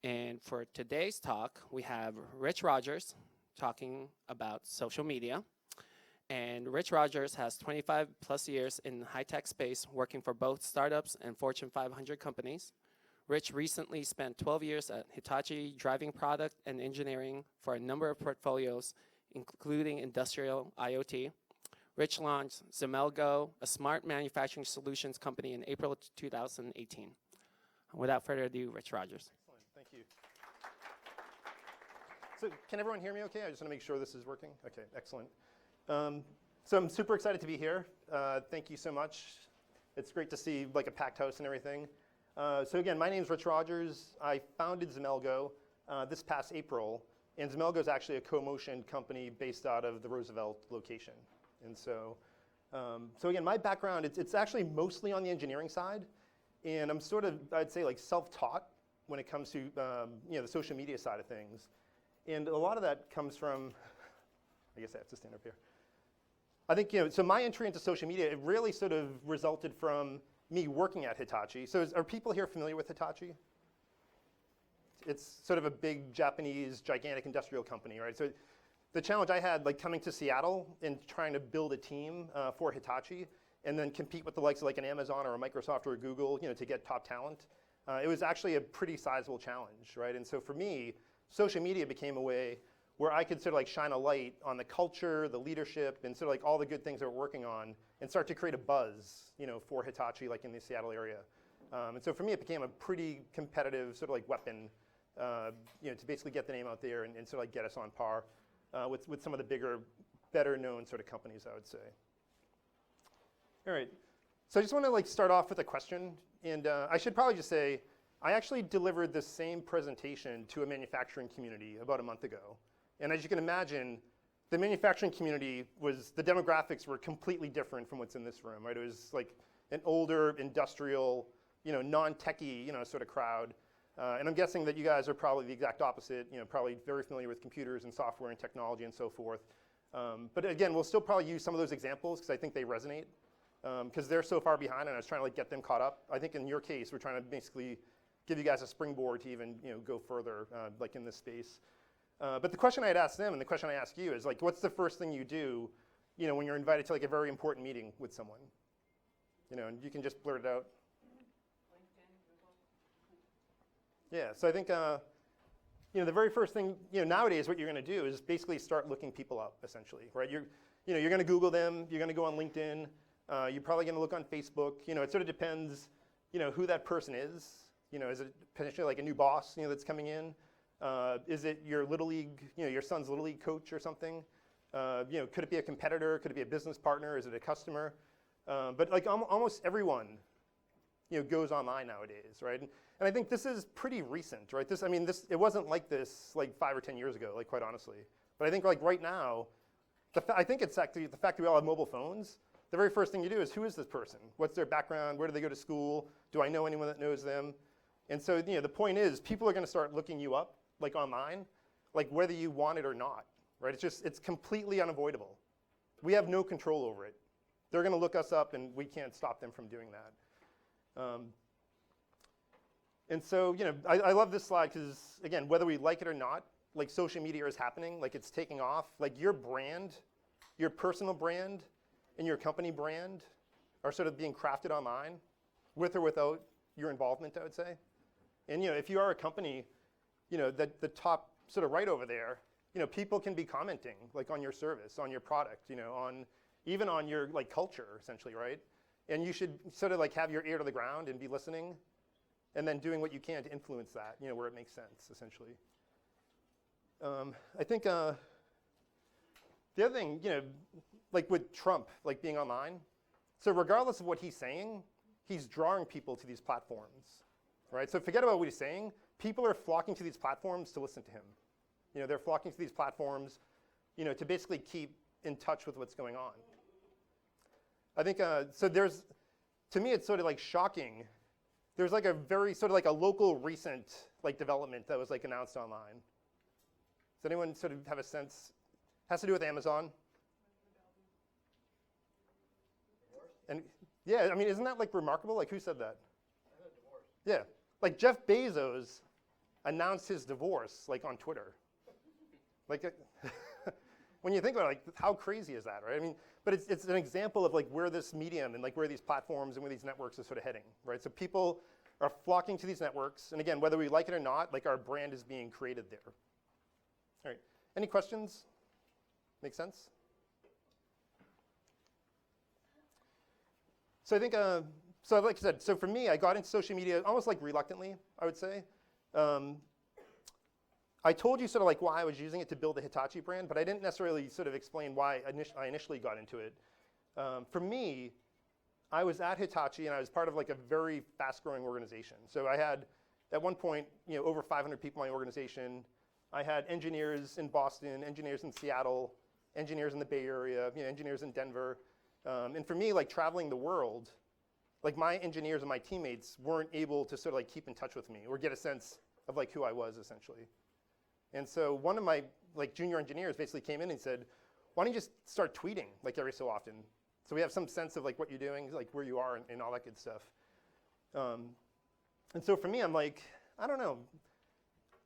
And for today's talk, we have Rich Rogers talking about social media. And Rich Rogers has 25 plus years in high-tech space, working for both startups and Fortune 500 companies. Rich recently spent 12 years at Hitachi driving product and engineering for a number of portfolios, including industrial IoT. Rich launched Zemelgo, a smart manufacturing solutions company, in April 2018. Without further ado, Rich Rogers. Excellent, thank you. So can everyone hear me okay? I just want to make sure this is working. Okay, excellent. So I'm super excited to be here. Thank you so much. It's great to see like a packed house and everything. So again, my name is Rich Rogers. I founded Zemelgo this past April. And Zemelgo is actually a CoMotion company based out of the Roosevelt location. And so again, my background, it's actually mostly on the engineering side. And I'm sort of, I'd say, like self-taught when it comes to the social media side of things. And a lot of that comes from, I guess I have to stand up here. I think, so my entry into social media, it really sort of resulted from me working at Hitachi. So are people here familiar with Hitachi? It's sort of a big Japanese, gigantic industrial company, right? So the challenge I had, like coming to Seattle and trying to build a team for Hitachi and then compete with the likes of like an Amazon or a Microsoft or a Google, to get top talent, it was actually a pretty sizable challenge, right? And so for me, social media became a way where I could sort of like shine a light on the culture, the leadership, and sort of like all the good things that we're working on and start to create a buzz, for Hitachi, like in the Seattle area. And so for me, it became a pretty competitive sort of like weapon, to basically get the name out there and sort of like get us on par with some of the bigger, better known sort of companies, I would say. All right, so I just want to like start off with a question. And I should probably just say, I actually delivered this same presentation to a manufacturing community about a month ago. And as you can imagine, the manufacturing community the demographics were completely different from what's in this room, right? It was like an older, industrial, non-techy, sort of crowd. And I'm guessing that you guys are probably the exact opposite, probably very familiar with computers and software and technology and so forth. But again, we'll still probably use some of those examples because I think they resonate. Because they're so far behind and I was trying to like get them caught up. I think in your case, we're trying to basically give you guys a springboard to even go further like in this space. But the question I had asked them and the question I ask you is like, what's the first thing you do when you're invited to like a very important meeting with someone? And you can just blurt it out. Yeah, so I think the very first thing, nowadays what you're going to do is basically start looking people up, essentially, right? You're going to Google them, you're going to go on LinkedIn, you're probably going to look on Facebook. It sort of depends, who that person is. Is it potentially like a new boss, that's coming in? Is it your little league, your son's little league coach or something? Could it be a competitor? Could it be a business partner? Is it a customer? But like almost everyone, goes online nowadays, right? And I think this is pretty recent, right? It wasn't like this like 5 or 10 years ago, like quite honestly. But I think like right now, I think it's actually the fact that we all have mobile phones. The very first thing you do is, who is this person? What's their background? Where do they go to school? Do I know anyone that knows them? And so the point is, people are going to start looking you up, like online, like whether you want it or not, right? It's completely unavoidable. We have no control over it. They're going to look us up, and we can't stop them from doing that. And so I love this slide because, again, whether we like it or not, like social media is happening, like it's taking off. Like your brand, your personal brand, and your company brand are sort of being crafted online, with or without your involvement, I would say. And if you are a company, that the top sort of right over there, people can be commenting like on your service, on your product, even on your like culture, essentially, right? And you should sort of like have your ear to the ground and be listening, and then doing what you can to influence that, where it makes sense, essentially. I think the other thing, like with Trump, like being online, so regardless of what he's saying, he's drawing people to these platforms, right? So forget about what he's saying. People are flocking to these platforms to listen to him. They're flocking to these platforms, to basically keep in touch with what's going on. I think, so to me, it's sort of like shocking. There's like a very sort of like a local recent like development that was like announced online. Does anyone sort of have a sense? Has to do with Amazon. And yeah, isn't that like remarkable? Like who said that? Yeah, like Jeff Bezos announced his divorce like on Twitter. Like, when you think about it, like, how crazy is that, right? I mean, but it's an example of like where this medium and like where these platforms and where these networks are sort of heading, right? So people are flocking to these networks, and again, whether we like it or not, like our brand is being created there. All right, any questions? Make sense? So I think, so like I said, so for me, I got into social media almost like reluctantly, I would say. I told you sort of like why I was using it to build the Hitachi brand, but I didn't necessarily sort of explain why I initially got into it. For me, I was at Hitachi and I was part of like a very fast-growing organization. So I had, at one point, over 500 people in my organization. I had engineers in Boston, engineers in Seattle, engineers in the Bay Area, engineers in Denver. And for me, like traveling the world, like my engineers and my teammates weren't able to sort of like keep in touch with me or get a sense of like who I was essentially. And so one of my like junior engineers basically came in and said, why don't you just start tweeting like every so often? So we have some sense of like what you're doing, like where you are and all that good stuff. And so for me, I'm like, I don't know.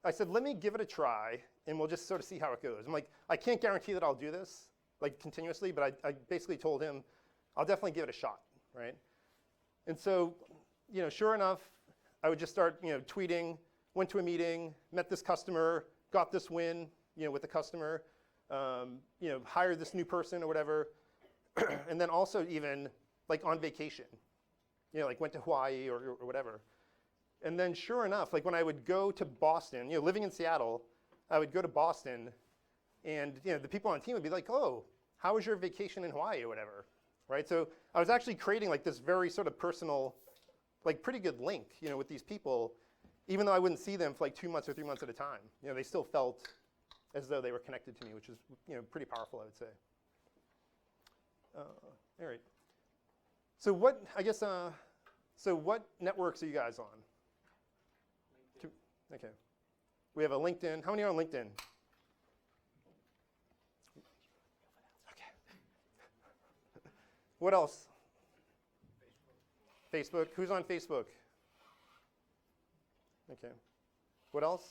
I said, let me give it a try and we'll just sort of see how it goes. I'm like, I can't guarantee that I'll do this like continuously, but I basically told him, I'll definitely give it a shot, right? And so, sure enough, I would just start, tweeting, went to a meeting, met this customer, got this win, with the customer, hired this new person or whatever, and then also even like on vacation, like went to Hawaii or whatever. And then sure enough, like when I would go to Boston, living in Seattle, I would go to Boston and the people on the team would be like, oh, how was your vacation in Hawaii or whatever, right? So I was actually creating like this very sort of personal, like pretty good link, with these people, even though I wouldn't see them for like 2 months or 3 months at a time. They still felt as though they were connected to me, which is pretty powerful, I would say. All right. So what, I guess, so what networks are you guys on? Okay. We have a LinkedIn. How many are on LinkedIn? Okay. What else? Facebook. Who's on Facebook? Okay. What else?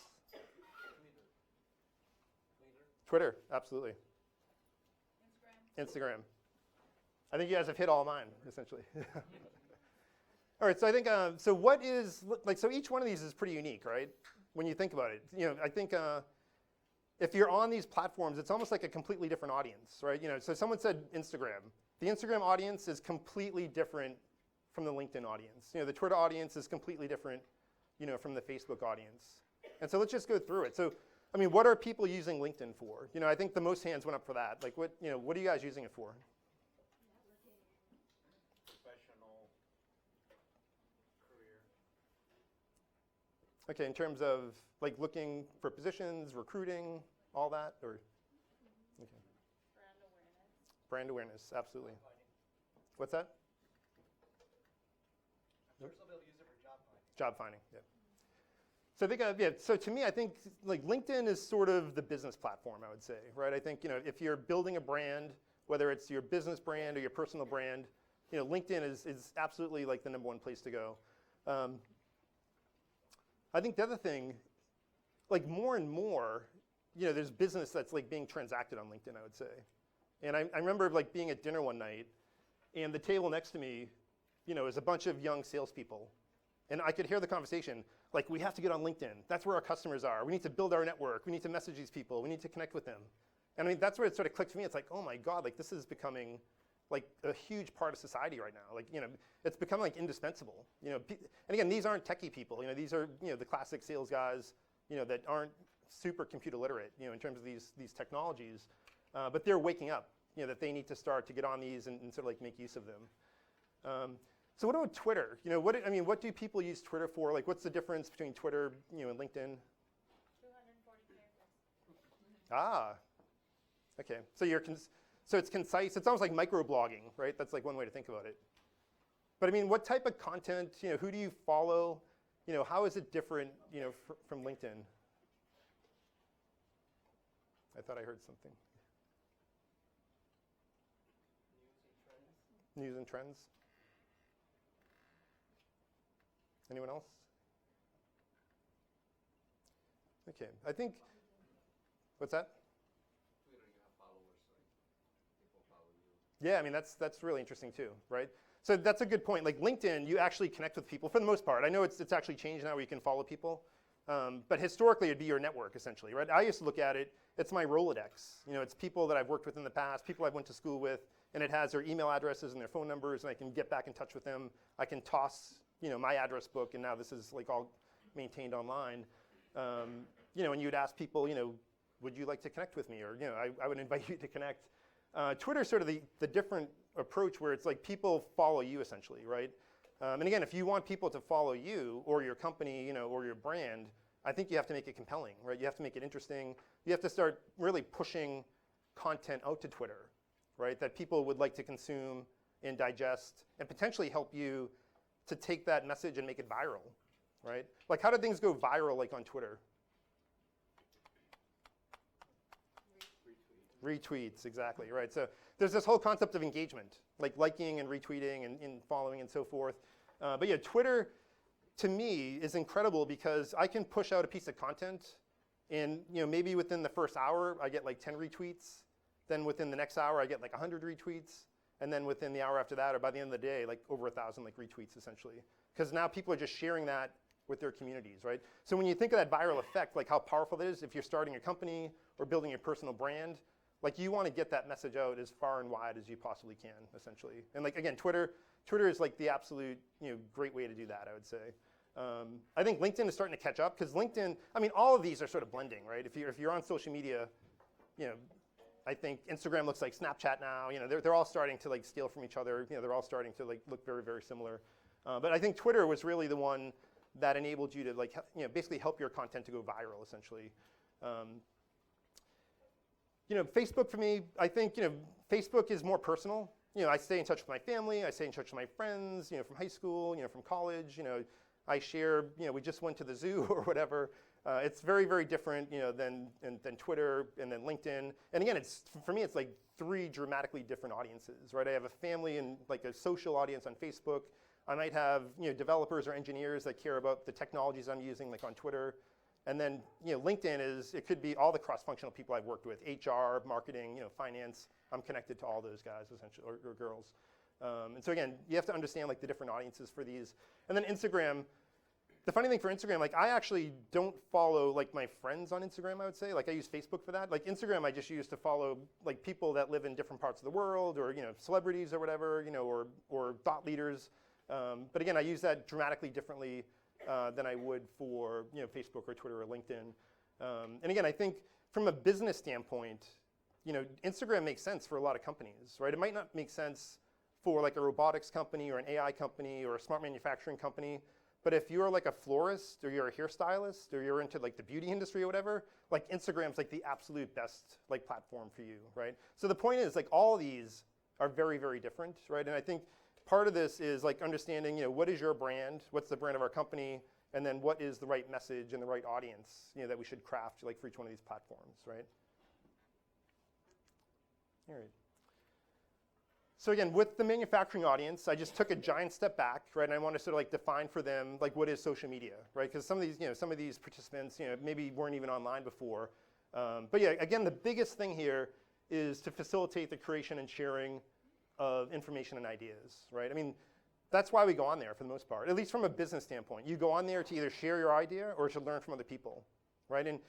Twitter, absolutely. Instagram. I think you guys have hit all mine, essentially. All right, so I think, so what is, like, so each one of these is pretty unique, right? When you think about it. I think if you're on these platforms, it's almost like a completely different audience, right? So someone said Instagram. The Instagram audience is completely different from the LinkedIn audience. The Twitter audience is completely different, from the Facebook audience. And so let's just go through it. So, I mean, what are people using LinkedIn for? I think the most hands went up for that. Like, what are you guys using it for? Professional career. Okay, in terms of like looking for positions, recruiting, all that, or? Okay. Brand awareness. Brand awareness, absolutely. What's that? I'm sure some people use it for job finding. Job finding, yeah. So I think, so to me, I think like LinkedIn is sort of the business platform, I would say, right? I think, if you're building a brand, whether it's your business brand or your personal brand, LinkedIn is absolutely like the #1 place to go. I think the other thing, like more and more, there's business that's like being transacted on LinkedIn, I would say. And I remember like being at dinner one night and the table next to me, is a bunch of young salespeople. And I could hear the conversation, like, we have to get on LinkedIn. That's where our customers are. We need to build our network. We need to message these people. We need to connect with them. And I mean, that's where it sort of clicked for me. It's like, oh my God, like this is becoming like a huge part of society right now. Like, it's becoming like indispensable. And again, these aren't techie people. These are, the classic sales guys, that aren't super computer literate, in terms of these technologies. But they're waking up, that they need to start to get on these and sort of like make use of them. So what about Twitter? What do people use Twitter for? Like, what's the difference between Twitter, and LinkedIn? 240 characters. Ah, okay. So so it's concise. It's almost like microblogging, right? That's like one way to think about it. But I mean, what type of content? Who do you follow? How is it different? From LinkedIn? I thought I heard something. News and trends. Anyone else? Okay, I think, what's that? Twitter, you have followers, so people follow you. Yeah, I mean, that's really interesting too, right? So that's a good point. Like LinkedIn, you actually connect with people for the most part. I know it's actually changed now where you can follow people. But historically, it'd be your network, essentially, right? I used to look at it, it's my Rolodex. You know, it's people that I've worked with in the past, people I went to school with, and it has their email addresses and their phone numbers, and I can get back in touch with them. I can toss, you know, my address book, and now this is like all maintained online. You know, and you'd ask people, you know, would you like to connect with me? Or, you know, I would invite you to connect. Twitter's sort of the different approach where it's like people follow you, essentially, right? And again, if you want people to follow you or your company, you know, or your brand, I think you have to make it compelling, right? You have to make it interesting. You have to start really pushing content out to Twitter, right? That people would like to consume and digest and potentially help you to take that message and make it viral, right? Like, how do things go viral, like on Twitter? Retweets, exactly, right? So there's this whole concept of engagement, like liking and retweeting and following and so forth. But yeah, Twitter, to me, is incredible because I can push out a piece of content and, you know, maybe within the first hour, I get like 10 retweets. Then within the next hour, I get like 100 retweets. And then within the hour after that, or by the end of the day, like over 1,000 like retweets, essentially. Because now people are just sharing that with their communities, right? So when you think of that viral effect, like how powerful it is if you're starting a company or building your personal brand, like you want to get that message out as far and wide as you possibly can, essentially. And like, again, Twitter is like the absolute, you know, great way to do that, I would say. I think LinkedIn is starting to catch up because LinkedIn, I mean, all of these are sort of blending, right? If you're on social media, you know, I think Instagram looks like Snapchat now. You know, they're all starting to like steal from each other. You know, they're all starting to like look very, very similar. But I think Twitter was really the one that enabled you to like, you know, basically help your content to go viral, essentially. You know, Facebook for me, I think, you know, Facebook is more personal. You know, I stay in touch with my family. I stay in touch with my friends, you know, from high school, you know, from college. You know, I share, you know, we just went to the zoo or whatever. It's very, very different, you know, than Twitter and then LinkedIn. And again, it's for me, it's like 3 dramatically different audiences, right? I have a family and like a social audience on Facebook. I might have, you know, developers or engineers that care about the technologies I'm using, like on Twitter. And then, you know, LinkedIn it could be all the cross-functional people I've worked with, HR, marketing, you know, finance. I'm connected to all those guys, essentially, or girls. And so again, you have to understand like the different audiences for these. And then Instagram, the funny thing for Instagram, like I actually don't follow like my friends on Instagram, I would say. Like I use Facebook for that. Like Instagram, I just use to follow like people that live in different parts of the world or, you know, celebrities or whatever, you know, or thought leaders. But again, I use that dramatically differently than I would for, you know, Facebook or Twitter or LinkedIn. And again, I think from a business standpoint, you know, Instagram makes sense for a lot of companies, right? It might not make sense for like a robotics company or an AI company or a smart manufacturing company. But if you're like a florist or you're a hairstylist or you're into like the beauty industry or whatever, like Instagram's like the absolute best like platform for you, right? So the point is like all of these are very, very different, right? And I think part of this is like understanding, you know, what is your brand? What's the brand of our company? And then what is the right message and the right audience, you know, that we should craft like for each one of these platforms, right? All right. So again, with the manufacturing audience, I just took a giant step back, right? And I want to sort of like define for them like what is social media, right? Because some of these participants, you know, maybe weren't even online before. But yeah, again, the biggest thing here is to facilitate the creation and sharing of information and ideas, right? I mean, that's why we go on there for the most part, at least from a business standpoint. You go on there to either share your idea or to learn from other people, right? And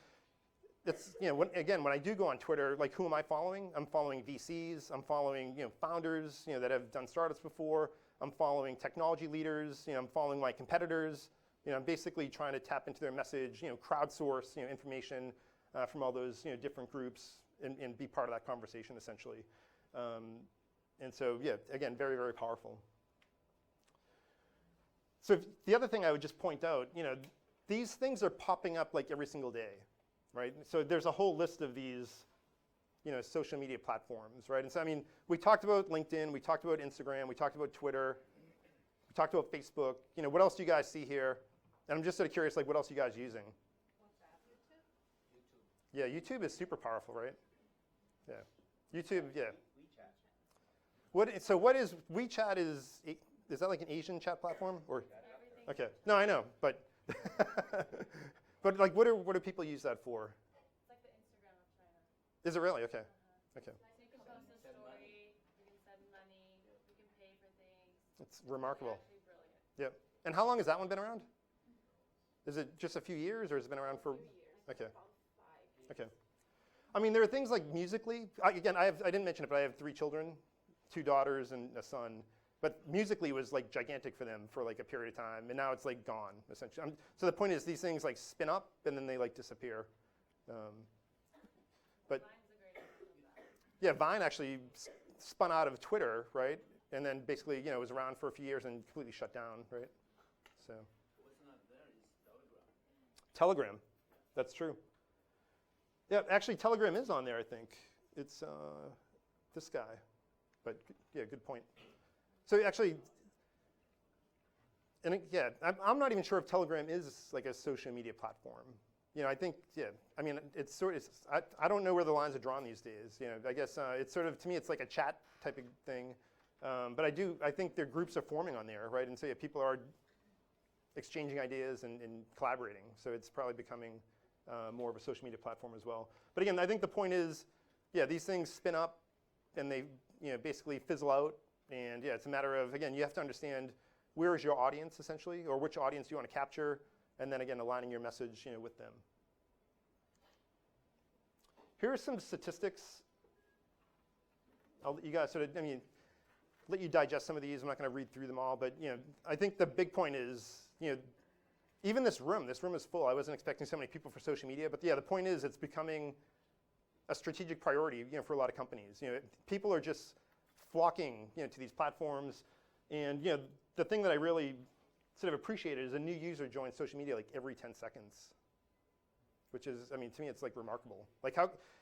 it's, you know, when I do go on Twitter, like who am I following? I'm following VCs. I'm following, you know, founders, you know, that have done startups before. I'm following technology leaders. You know, I'm following my competitors. You know, I'm basically trying to tap into their message, you know, crowdsource, you know, information from all those, you know, different groups and be part of that conversation essentially. And so, yeah, again, very, very powerful. So the other thing I would just point out, you know, these things are popping up like every single day. Right? So there's a whole list of these, you know, social media platforms, right? And so, I mean, we talked about LinkedIn, we talked about Instagram, we talked about Twitter, we talked about Facebook. You know, what else do you guys see here? And I'm just sort of curious, like, what else are you guys using? What's that, YouTube? Yeah, YouTube is super powerful, right? Yeah. YouTube, yeah. WeChat. So what is WeChat is that like an Asian chat platform? Or Everything. okay. No, I know, but But like, what do people use that for? It's like the Instagram of China. Is it really? Okay. Okay. So you can post a story, you can send money, you can pay for things. It's remarkable. It's actually brilliant. Yep. And how long has that one been around? Is it just a few years, or has it been around for? 3 years. Okay. About 5 years. Okay. I mean, there are things like Musically. Again, I didn't mention it, but I have 3 children, 2 daughters and a son. But Musically was like gigantic for them for like a period of time, and now it's like gone essentially. So the point is, these things like spin up and then they like disappear. But Vine's a great example of that. yeah, Vine actually spun out of Twitter, right? And then basically, was around for a few years and completely shut down, right? So. What's not there is Telegram. Telegram, that's true. Yeah, actually, Telegram is on there. I think it's this guy. But yeah, good point. So actually, and yeah, I'm not even sure if Telegram is like a social media platform. I think, yeah, I mean, it's sort of, I don't know where the lines are drawn these days. I guess it's sort of, to me, it's like a chat type of thing. But I think their groups are forming on there, right? And so yeah, people are exchanging ideas and collaborating. So it's probably becoming more of a social media platform as well. But again, I think the point is, yeah, these things spin up and they, basically fizzle out. And yeah, it's a matter of, again, you have to understand where is your audience essentially, or which audience you want to capture, and then again, aligning your message, with them. Here are some statistics. I'll let you guys let you digest some of these. I'm not going to read through them all, but I think the big point is, even this room is full. I wasn't expecting so many people for social media, but yeah, the point is it's becoming a strategic priority, for a lot of companies. People are just flocking, to these platforms, and the thing that I really sort of appreciated is a new user joins social media like every 10 seconds, which is, to me, it's like remarkable. Like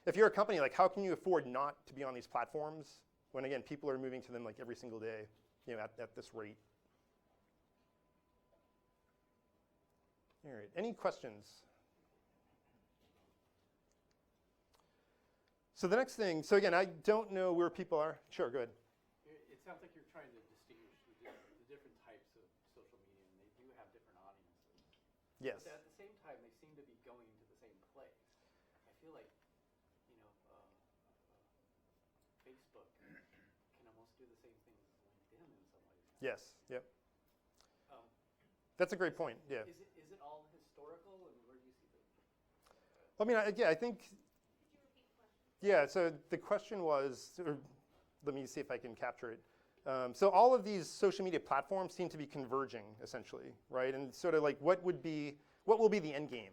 if you're a company, like how can you afford not to be on these platforms when again people are moving to them like every single day, at this rate. All right, any questions? So the next thing, so again, I don't know where people are. Sure, go ahead. It sounds like you're trying to distinguish the different types of social media, and they do have different audiences. Yes. But at the same time, they seem to be going to the same place. I feel like, Facebook can almost do the same thing as LinkedIn in some ways. Yes. Yep. That's a great point. Yeah. Is it all historical, and where do you see the? I mean, I think. Yeah, so the question was, or let me see if I can capture it. So all of these social media platforms seem to be converging, essentially, right? And sort of like what will be the end game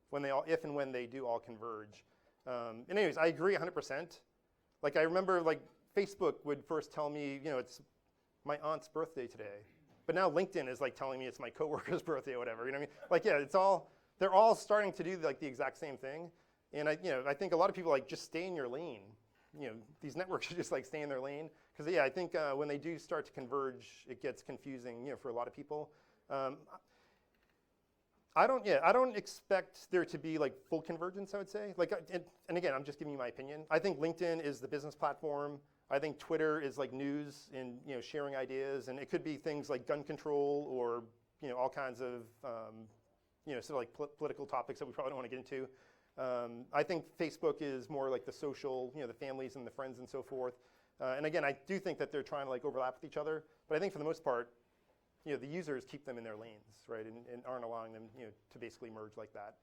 when they all, if and when they do all converge? And anyways, I agree 100%. Like I remember, like Facebook would first tell me, it's my aunt's birthday today, but now LinkedIn is like telling me it's my coworker's birthday or whatever. You know what I mean? Like yeah, they're all starting to do like the exact same thing. And I think a lot of people like just stay in your lane. These networks should just like stay in their lane. Because yeah, I think when they do start to converge, it gets confusing, for a lot of people. I don't expect there to be like full convergence, I would say. Like, and again, I'm just giving you my opinion. I think LinkedIn is the business platform. I think Twitter is like news and sharing ideas, and it could be things like gun control or all kinds of sort of like political topics that we probably don't want to get into. I think Facebook is more like the social, the families and the friends and so forth. And again, I do think that they're trying to like overlap with each other. But I think for the most part, the users keep them in their lanes, right, and aren't allowing them, to basically merge like that.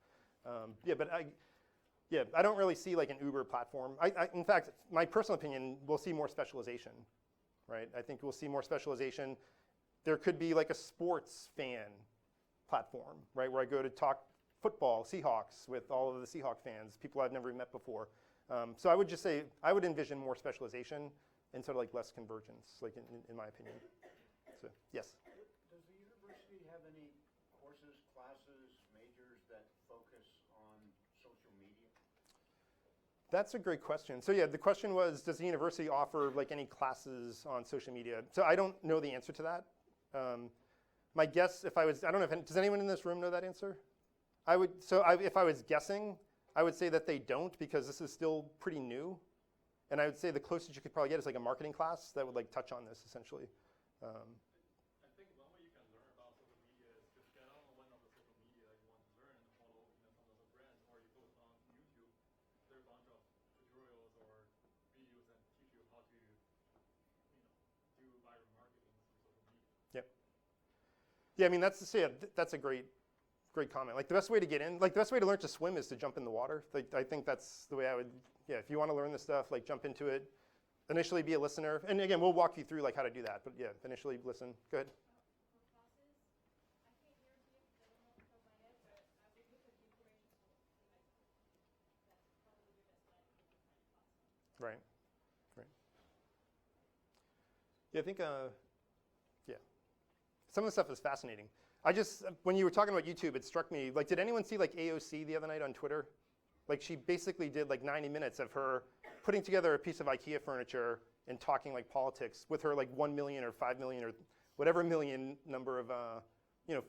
I don't really see like an Uber platform. In fact, my personal opinion, we'll see more specialization, right? I think we'll see more specialization. There could be like a sports fan platform, right, where I go to talk football, Seahawks, with all of the Seahawk fans, people I've never met before. So I would just say, I would envision more specialization and sort of like less convergence, like in my opinion. So, yes? Does the university have any courses, classes, majors that focus on social media? That's a great question. So yeah, the question was, does the university offer like any classes on social media? So I don't know the answer to that. My guess, I don't know does anyone in this room know that answer? If I was guessing, I would say that they don't, because this is still pretty new. And I would say the closest you could probably get is like a marketing class that would like touch on this essentially. I think one way you can learn about social media is just get on one of the social media you want to learn and follow Yep. Yeah, I mean, that's a great comment. Like the best way to get in, like the best way to learn to swim is to jump in the water. Like, I think that's the way I would, yeah, if you want to learn this stuff, like jump into it. Initially be a listener. And again, we'll walk you through like how to do that. But yeah, initially listen. Go ahead. Right. Right. Yeah, I think, yeah. Some of the stuff is fascinating. When you were talking about YouTube, it struck me, like, did anyone see like AOC the other night on Twitter? Like, she basically did like 90 minutes of her putting together a piece of IKEA furniture and talking like politics with her like 1 million or 5 million or whatever million number of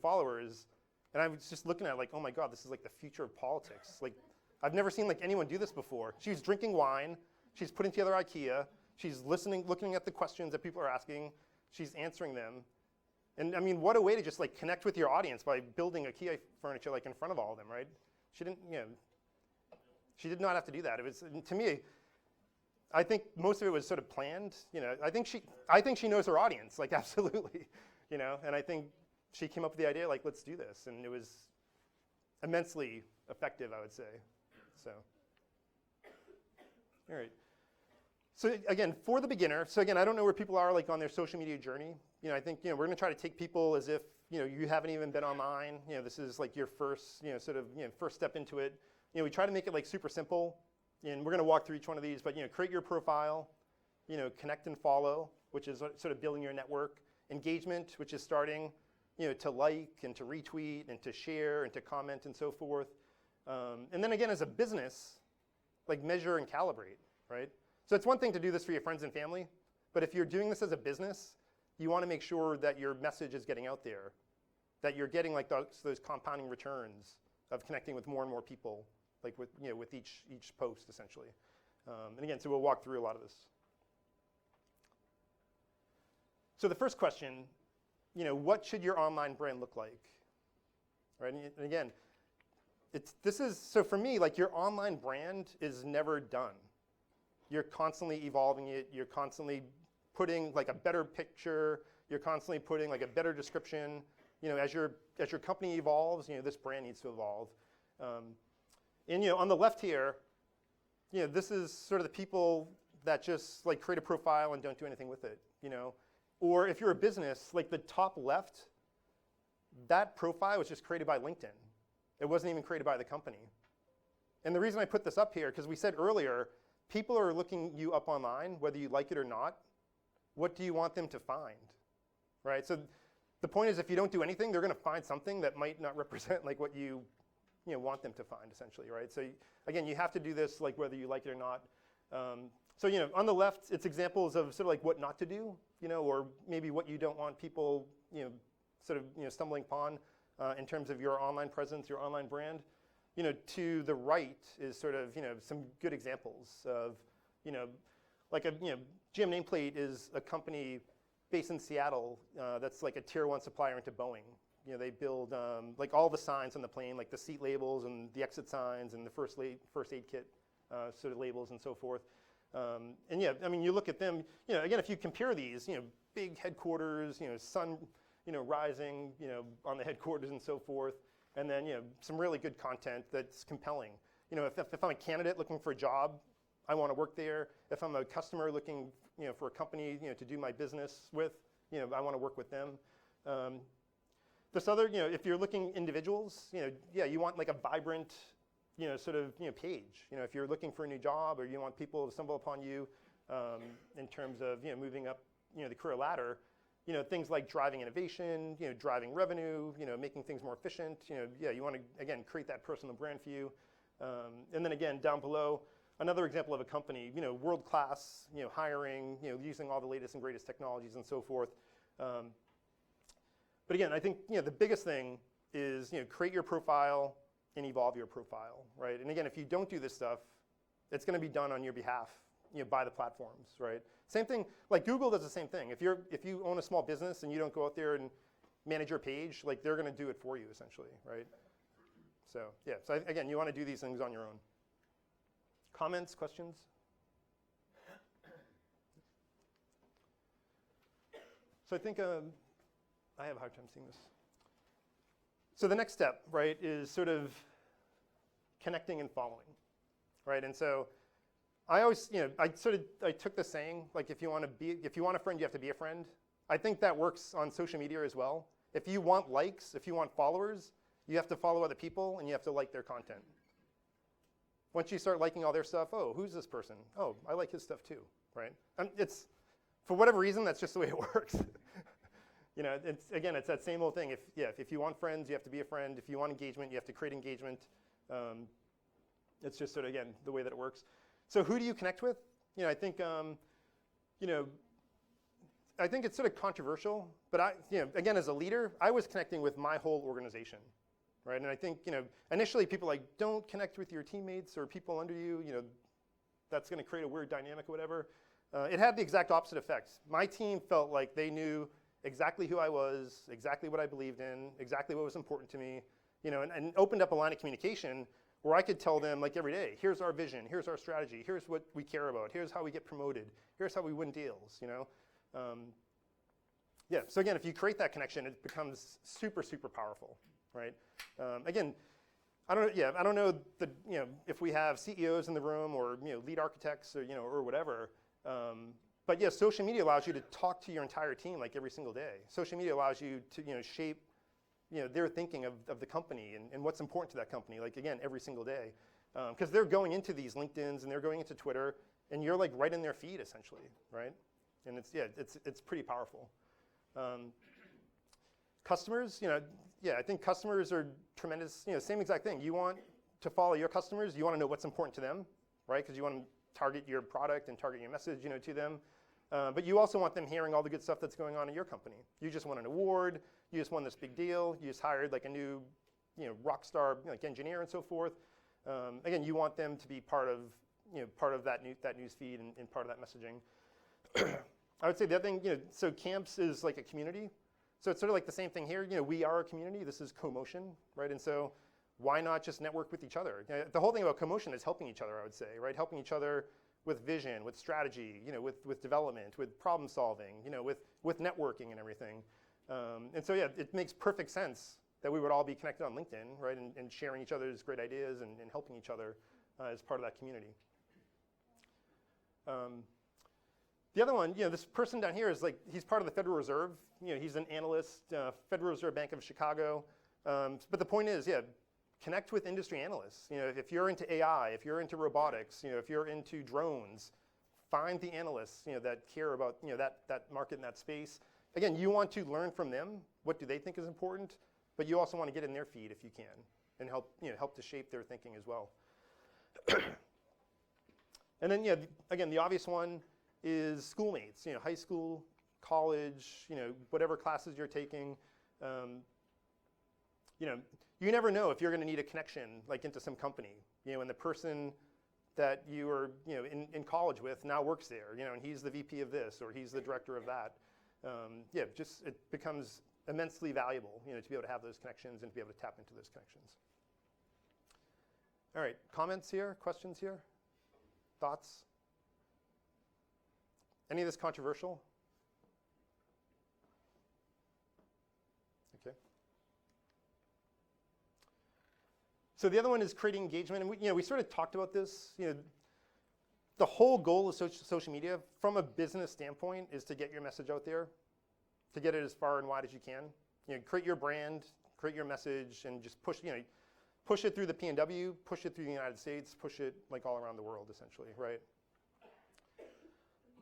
followers. And I was just looking at it like, oh my God, this is like the future of politics. Like, I've never seen like anyone do this before. She's drinking wine. She's putting together IKEA. She's listening, looking at the questions that people are asking. She's answering them. And I mean, what a way to just like connect with your audience by building IKEA furniture like in front of all of them, right? She didn't, she did not have to do that. It was, to me, I think most of it was sort of planned. I think she knows her audience, like absolutely, And I think she came up with the idea, like, let's do this, and it was immensely effective, I would say. So, all right. So again, for the beginner, so again, I don't know where people are like on their social media journey. I think we're going to try to take people as if you haven't even been online. This is like your first first step into it. We try to make it like super simple, and we're going to walk through each one of these. But create your profile, connect and follow, which is sort of building your network. Engagement, which is starting to like and to retweet and to share and to comment and so forth. And then again, as a business, like measure and calibrate, right? So it's one thing to do this for your friends and family, but if you're doing this as a business, you want to make sure that your message is getting out there, that you're getting like those compounding returns of connecting with more and more people, like with each post essentially. And again, so we'll walk through a lot of this. So the first question, what should your online brand look like? Right? And again, so for me, like your online brand is never done. You're constantly evolving it. You're constantly putting like a better picture. You're constantly putting like a better description. As your company evolves, this brand needs to evolve. And on the left here, this is sort of the people that just like create a profile and don't do anything with it. Or if you're a business, like the top left, that profile was just created by LinkedIn. It wasn't even created by the company. And the reason I put this up here, because we said earlier, people are looking you up online, whether you like it or not. What do you want them to find, right? So the point is, if you don't do anything, they're going to find something that might not represent like what you want them to find, essentially, right? So again, you have to do this like whether you like it or not. So on the left, it's examples of sort of like what not to do, or maybe what you don't want people, sort of stumbling upon in terms of your online presence, your online brand. To the right is sort of some good examples of like a GM Nameplate is a company based in Seattle that's like a tier 1 supplier into Boeing. They build like all the signs on the plane, like the seat labels and the exit signs and the first aid kit sort of labels and so forth. And yeah, I mean, you look at them. Again, if you compare these, big headquarters, sun, rising, on the headquarters and so forth. And then, some really good content that's compelling. If I'm a candidate looking for a job, I want to work there. If I'm a customer looking, for a company, to do my business with, I want to work with them. This other, if you're looking individuals, yeah, you want like a vibrant, sort of, page. If you're looking for a new job or you want people to stumble upon you in terms of, moving up, the career ladder. Things like driving innovation, driving revenue, making things more efficient. Yeah, you want to, again, create that personal brand for you. And then again, down below, another example of a company, world-class, hiring, using all the latest and greatest technologies and so forth. But again, I think, the biggest thing is, create your profile and evolve your profile, right? And again, if you don't do this stuff, it's going to be done on your behalf, by the platforms, right? Same thing, like Google does the same thing. If you own a small business and you don't go out there and manage your page, like they're going to do it for you essentially, right? So yeah, so again, you want to do these things on your own. Comments, questions? So I think I have a hard time seeing this. So the next step, right, is sort of connecting and following, right? And so I always, I took the saying, like if you want a friend, you have to be a friend. I think that works on social media as well. If you want likes, if you want followers, you have to follow other people and you have to like their content. Once you start liking all their stuff, oh, who's this person? Oh, I like his stuff too, right? It's, for whatever reason, that's just the way it works. It's that same old thing. If you want friends, you have to be a friend. If you want engagement, you have to create engagement. It's just sort of, again, the way that it works. So who do you connect with? I think, I think it's sort of controversial, but again, as a leader, I was connecting with my whole organization, right? And I think, initially people like, don't connect with your teammates or people under you, that's gonna create a weird dynamic or whatever. It had the exact opposite effects. My team felt like they knew exactly who I was, exactly what I believed in, exactly what was important to me, and opened up a line of communication where I could tell them like every day, here's our vision, here's our strategy, here's what we care about, here's how we get promoted, here's how we win deals, So again, if you create that connection, it becomes super, super powerful, right? Again, I don't know if we have CEOs in the room or lead architects or whatever. But yes, social media allows you to talk to your entire team like every single day. Social media allows you to shape their thinking of the company and what's important to that company, like again, every single day. Because they're going into these LinkedIns and they're going into Twitter and you're like right in their feed essentially, right? And it's pretty powerful. Customers, I think customers are tremendous, same exact thing. You want to follow your customers, you want to know what's important to them, right? Because you want to target your product and target your message, to them. But you also want them hearing all the good stuff that's going on in your company. You just won an award, you just won this big deal, you just hired like a new, rock star like engineer and so forth. Again, you want them to be part of that news feed and part of that messaging. I would say the other thing, so camps is like a community. So it's sort of like the same thing here. We are a community. This is CoMotion, right? And so why not just network with each other? The whole thing about CoMotion is helping each other, I would say, right? Helping each other with vision, with strategy, with development, with problem solving, with networking and everything. And so it makes perfect sense that we would all be connected on LinkedIn, right? And sharing each other's great ideas and helping each other as part of that community. The other one, this person down here is like, he's part of the Federal Reserve. He's an analyst, Federal Reserve Bank of Chicago. But the point is, connect with industry analysts. If you're into AI, if you're into robotics, if you're into drones, find the analysts, that care about, that market and that space. Again, you want to learn from them. What do they think is important? But you also want to get in their feed if you can and help to shape their thinking as well. And then, again, the obvious one is Schoolmates, high school, college, whatever classes you're taking. You never know if you're going to need a connection like into some company, and the person that you were, in college with now works there, and he's the VP of this or he's the director of that. It becomes immensely valuable, to be able to have those connections and to be able to tap into those connections. All right, comments here, questions here, thoughts? Any of this controversial? Okay. So the other one is creating engagement, and we sort of talked about this. The whole goal of social media, from a business standpoint, is to get your message out there, to get it as far and wide as you can. Create your brand, create your message, and just push. Push it through the P&W, push it through the United States, push it like all around the world, essentially, right?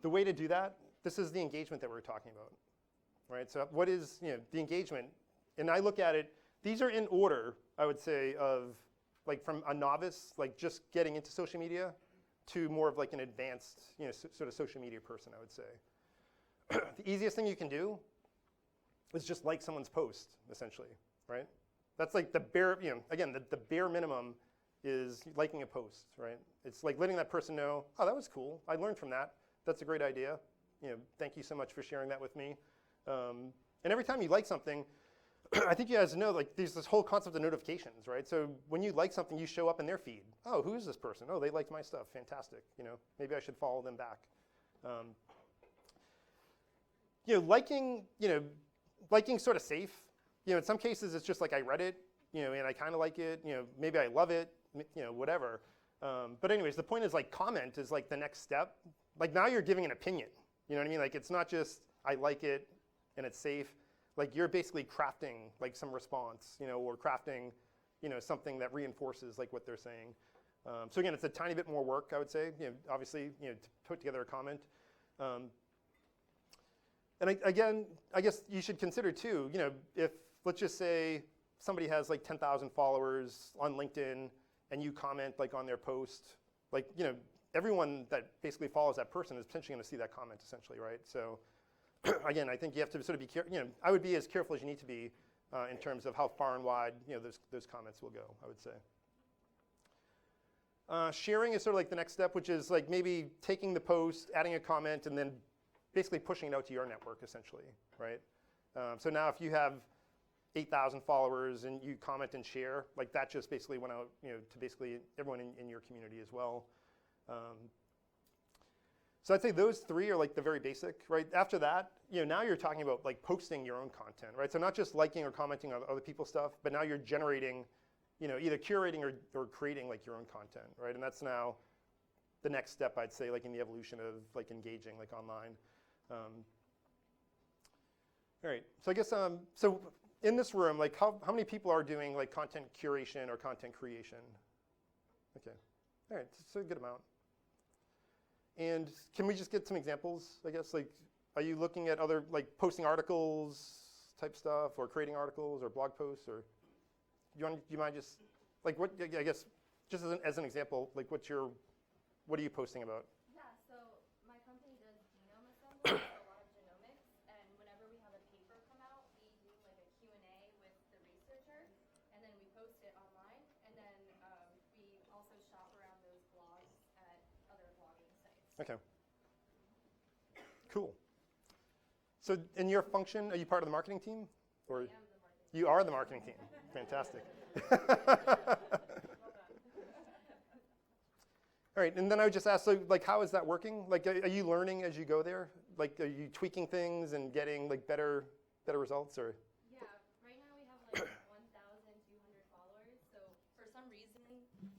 The way to do that, this is the engagement that we're talking about, right? So what is the engagement? And I look at it, these are in order, I would say, of like from a novice, like just getting into social media, to more of like an advanced, sort of social media person, I would say. The easiest thing you can do is just like someone's post, essentially, right? That's like the bare, again, the bare minimum is liking a post, right? It's like letting that person know, oh, that was cool. I learned from that. That's a great idea. Thank you so much for sharing that with me. And every time you like something, I think you guys know, like, there's this whole concept of notifications, right? So when you like something, you show up in their feed. Oh, who is this person? Oh, they liked my stuff. Fantastic. Maybe I should follow them back. Liking, liking's sort of safe. In some cases, it's just like I read it, and I kind of like it. Maybe I love it, whatever. But anyways, the point is like comment is like the next step. Like now you're giving an opinion. You know what I mean? Like it's not just I like it and it's safe. Like you're basically crafting like some response, or crafting, something that reinforces like what they're saying. So again, it's a tiny bit more work, I would say. Obviously, to put together a comment. And again, I guess you should consider too, if let's just say somebody has like 10,000 followers on LinkedIn and you comment like on their post, like, everyone that basically follows that person is potentially going to see that comment essentially, right? So again, I think you have to sort of be careful. I would be as careful as you need to be in terms of how far and wide, those comments will go, I would say. Sharing is sort of like the next step, which is like maybe taking the post, adding a comment, and then basically pushing it out to your network, essentially, right? So now if you have 8,000 followers and you comment and share, like that just basically went out, to basically everyone in your community as well. So I'd say those three are like the very basic, right? After that, now you're talking about like posting your own content, right? So not just liking or commenting on other people's stuff, but now you're generating, either curating or creating like your own content, right? And that's now the next step, I'd say, like in the evolution of like engaging like online. All right, so I guess, so in this room, like how many people are doing like content curation or content creation? Okay, all right, so a good amount. And can we just get some examples, I guess? Like, are you looking at other, like posting articles type stuff or creating articles or blog posts, or do you mind just, like what, I guess, just as an example, like what are you posting about? Yeah, so my company does genome assembly, so a lot of genomics, and whenever we have a paper come out, we do like a Q&A with the researcher, and then we post it online, and then we also shop around those blogs at other blogging sites. Okay. Cool. So in your function, are you part of the marketing team? Or I am the marketing. You are the marketing team. Fantastic. All right, and then I would just ask, so like, how is that working? Like, are you learning as you go there? Like, are you tweaking things and getting like better results, or? Yeah, right now we have like 1,200 followers. So for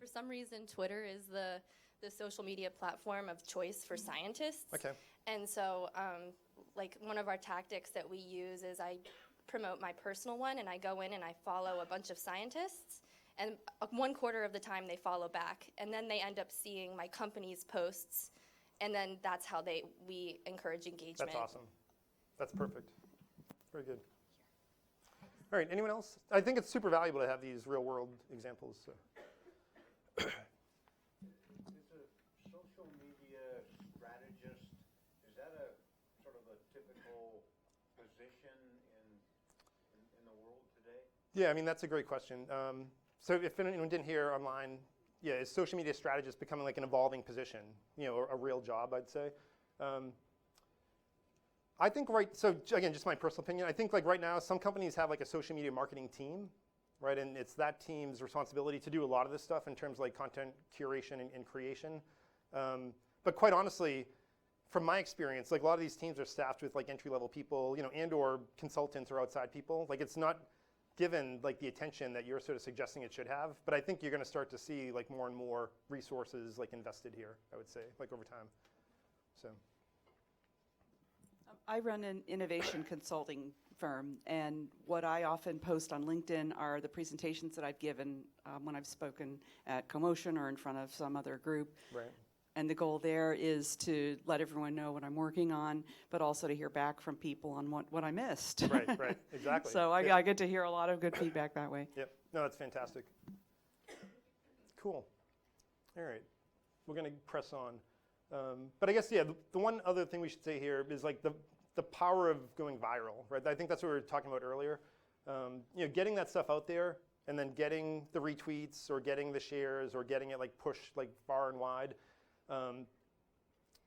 some reason, Twitter is the social media platform of choice for scientists. Okay. And so, like one of our tactics that we use is I promote my personal one, and I go in and I follow a bunch of scientists. And 1/4 of the time they follow back, and then they end up seeing my company's posts, and then that's how we encourage engagement. That's awesome. That's perfect. Very good. All right, anyone else? I think it's super valuable to have these real world examples. So. Is a social media strategist, is that a sort of a typical position in the world today? Yeah, I mean, that's a great question. So if anyone didn't hear online, yeah, is social media strategist becoming like an evolving position, or a real job, I'd say. I think so again, just my personal opinion, I think like right now some companies have like a social media marketing team, right? And it's that team's responsibility to do a lot of this stuff in terms of like content curation and creation. But quite honestly, from my experience, like a lot of these teams are staffed with like entry-level people, and or consultants or outside people. Like it's not given like the attention that you're sort of suggesting it should have, but I think you're going to start to see like more and more resources like invested here, I would say, like over time. So. I run an innovation consulting firm, and what I often post on LinkedIn are the presentations that I've given when I've spoken at CoMotion or in front of some other group. Right. And the goal there is to let everyone know what I'm working on, but also to hear back from people on what I missed. Right, exactly. So I get to hear a lot of good feedback that way. Yep, no, that's fantastic. Cool. All right, we're going to press on. But I guess, yeah, the one other thing we should say here is like the power of going viral, right? I think that's what we were talking about earlier. Getting that stuff out there and then getting the retweets or getting the shares or getting it like pushed like far and wide.